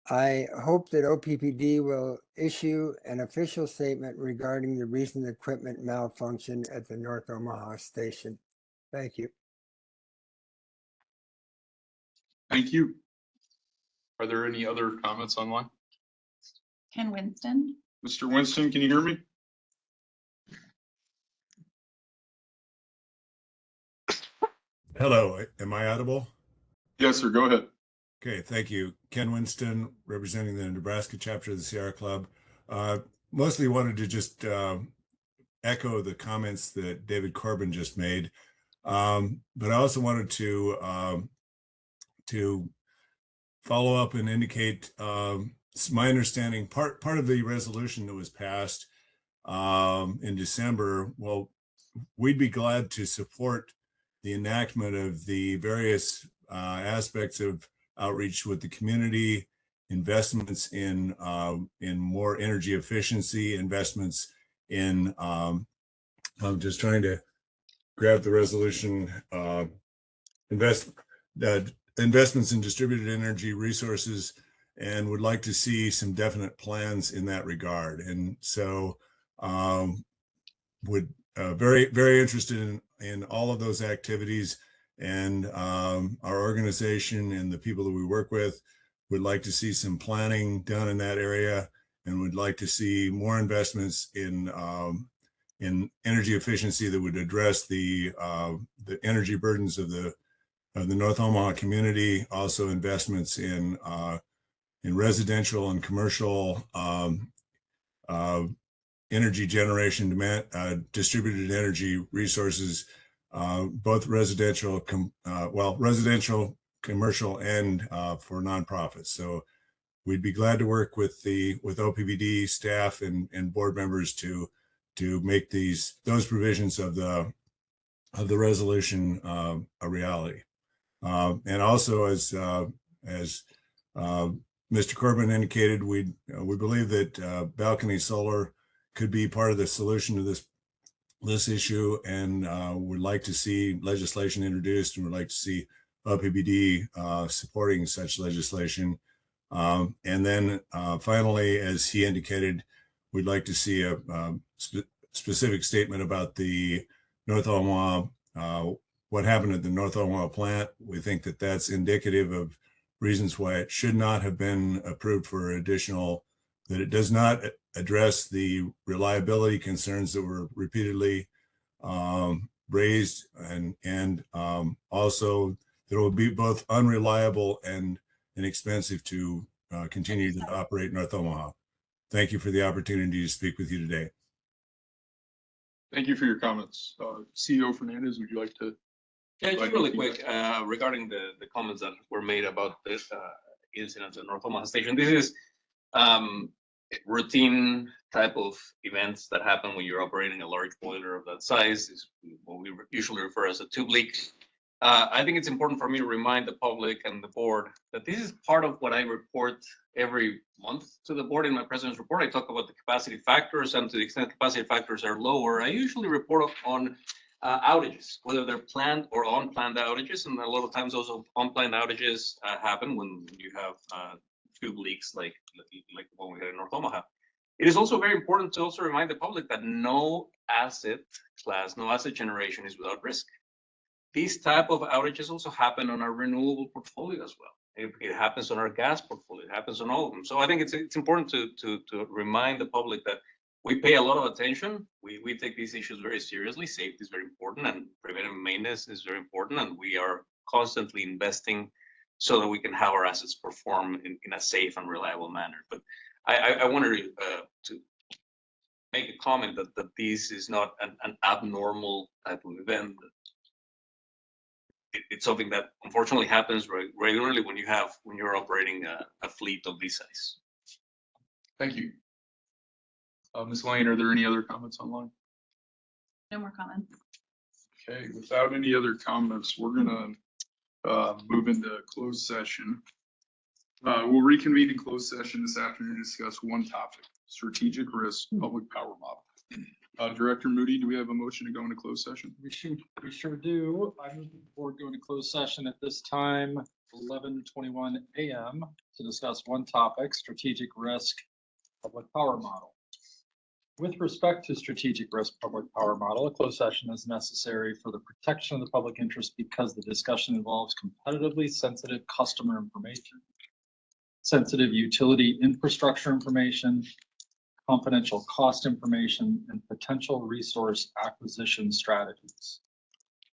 I hope that OPPD will issue an official statement regarding the recent equipment malfunction at the North Omaha station. Thank you. Thank you. Are there any other comments online? Ken Winston. Mr. Winston, can you hear me? Hello, am I audible? Yes, sir. Go ahead. Okay, thank you. Ken Winston, representing the Nebraska chapter of the Sierra Club. Mostly wanted to just echo the comments that David Corbin just made. But I also wanted to follow up and indicate my understanding. Part of the resolution that was passed in December, well, we'd be glad to support the enactment of the various aspects of outreach with the community, investments in more energy efficiency, investments in I'm just trying to grab the resolution. Investments in distributed energy resources, and would like to see some definite plans in that regard. And so would very interested in all of those activities, and our organization and the people that we work with would like to see some planning done in that area, and would like to see more investments in energy efficiency that would address the energy burdens of the North Omaha community. Also investments in residential and commercial energy generation, demand, distributed energy resources, both residential, residential, commercial, and for nonprofits. So we'd be glad to work with OPPD staff and board members to make those provisions of the resolution a reality. And also, as Mr. Corbin indicated, we believe that balcony solar could be part of the solution to this issue, and would like to see legislation introduced, and would like to see OPPD supporting such legislation. And then finally, as he indicated, we'd like to see a specific statement about the North Omaha, what happened at the North Omaha plant. We think that that's indicative of reasons why it should not have been approved for additional, that it does not address the reliability concerns that were repeatedly raised, and also that it will be both unreliable and inexpensive to continue to operate North Omaha. Thank you for the opportunity to speak with you today. Thank you for your comments. CEO Fernandez, would you like to? Yeah, just really quick, regarding the comments that were made about this incident at North Omaha Station. This is routine type of events that happen when you're operating a large boiler of that size. Is what we usually refer as a tube leak. I think it's important for me to remind the public and the board that this is part of what I report every month to the board. In my president's report, I talk about the capacity factors, and to the extent capacity factors are lower, I usually report on outages, whether they're planned or unplanned outages. And a lot of times those unplanned outages happen when you have tube leaks like the one we had in North Omaha. It is also very important to also remind the public that no asset class, no asset generation is without risk. These type of outages also happen on our renewable portfolio as well. It happens on our gas portfolio. It happens on all of them. So I think it's important to remind the public that we pay a lot of attention. We take these issues very seriously. Safety is very important, and preventive maintenance is very important. And we are constantly investing so that we can have our assets perform in a safe and reliable manner. But I wanted to make a comment that this is not an abnormal type of event. It's something that unfortunately happens regularly when you're operating a fleet of this size. Thank you. Ms. Lane, are there any other comments online? No more comments. Okay, without any other comments, we're gonna move into closed session. We'll reconvene in closed session this afternoon to discuss one topic: strategic risk, public power model. Director Moody, do we have a motion to go into closed session? We sure do. I move the board go into closed session at this time, 11:21 a.m. to discuss one topic: strategic risk, public power model. With respect to strategic risk public power model, a closed session is necessary for the protection of the public interest because the discussion involves competitively sensitive customer information. sensitive utility infrastructure information, confidential cost information, and potential resource acquisition strategies.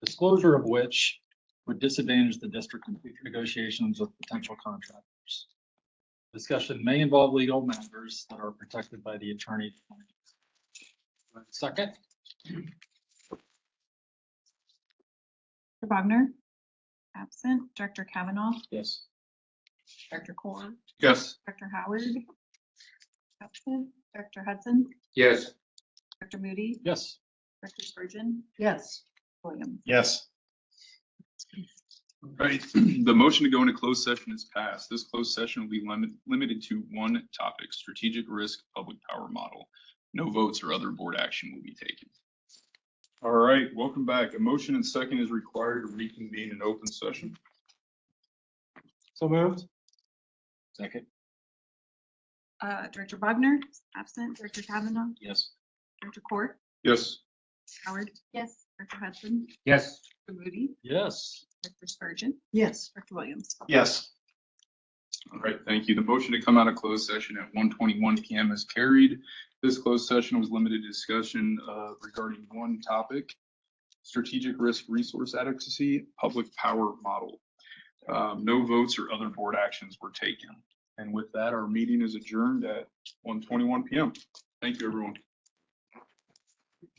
Disclosure of which would disadvantage the district in future negotiations with potential contractors. Discussion may involve legal matters that are protected by the attorney. Second. Dr. Wagner, absent. Director Kavanaugh, Yes. Director Core, Yes. Director Howard, absent. Director Hudson, Yes. Director Moody, Yes. Director Spurgeon, Yes. Williams. Yes. Right, the motion to go into closed session is passed. This closed session will be limited to one topic, strategic risk public power model. No votes or other board action will be taken. All right, welcome back. A motion and second is required to reconvene in open session. So moved. Second. Director Wagner, absent. Director Kavanaugh, Yes. Director Core, Yes. Howard. Yes. Director Hudson, Yes. Director Moody, Yes. Director Spurgeon, Yes. Director Williams. Yes. All right, thank you. The motion to come out of closed session at 1:21 PM is carried. This closed session was limited to discussion regarding one topic, strategic risk resource adequacy, public power model. No votes or other board actions were taken. And with that, our meeting is adjourned at 1:21 PM. Thank you, everyone.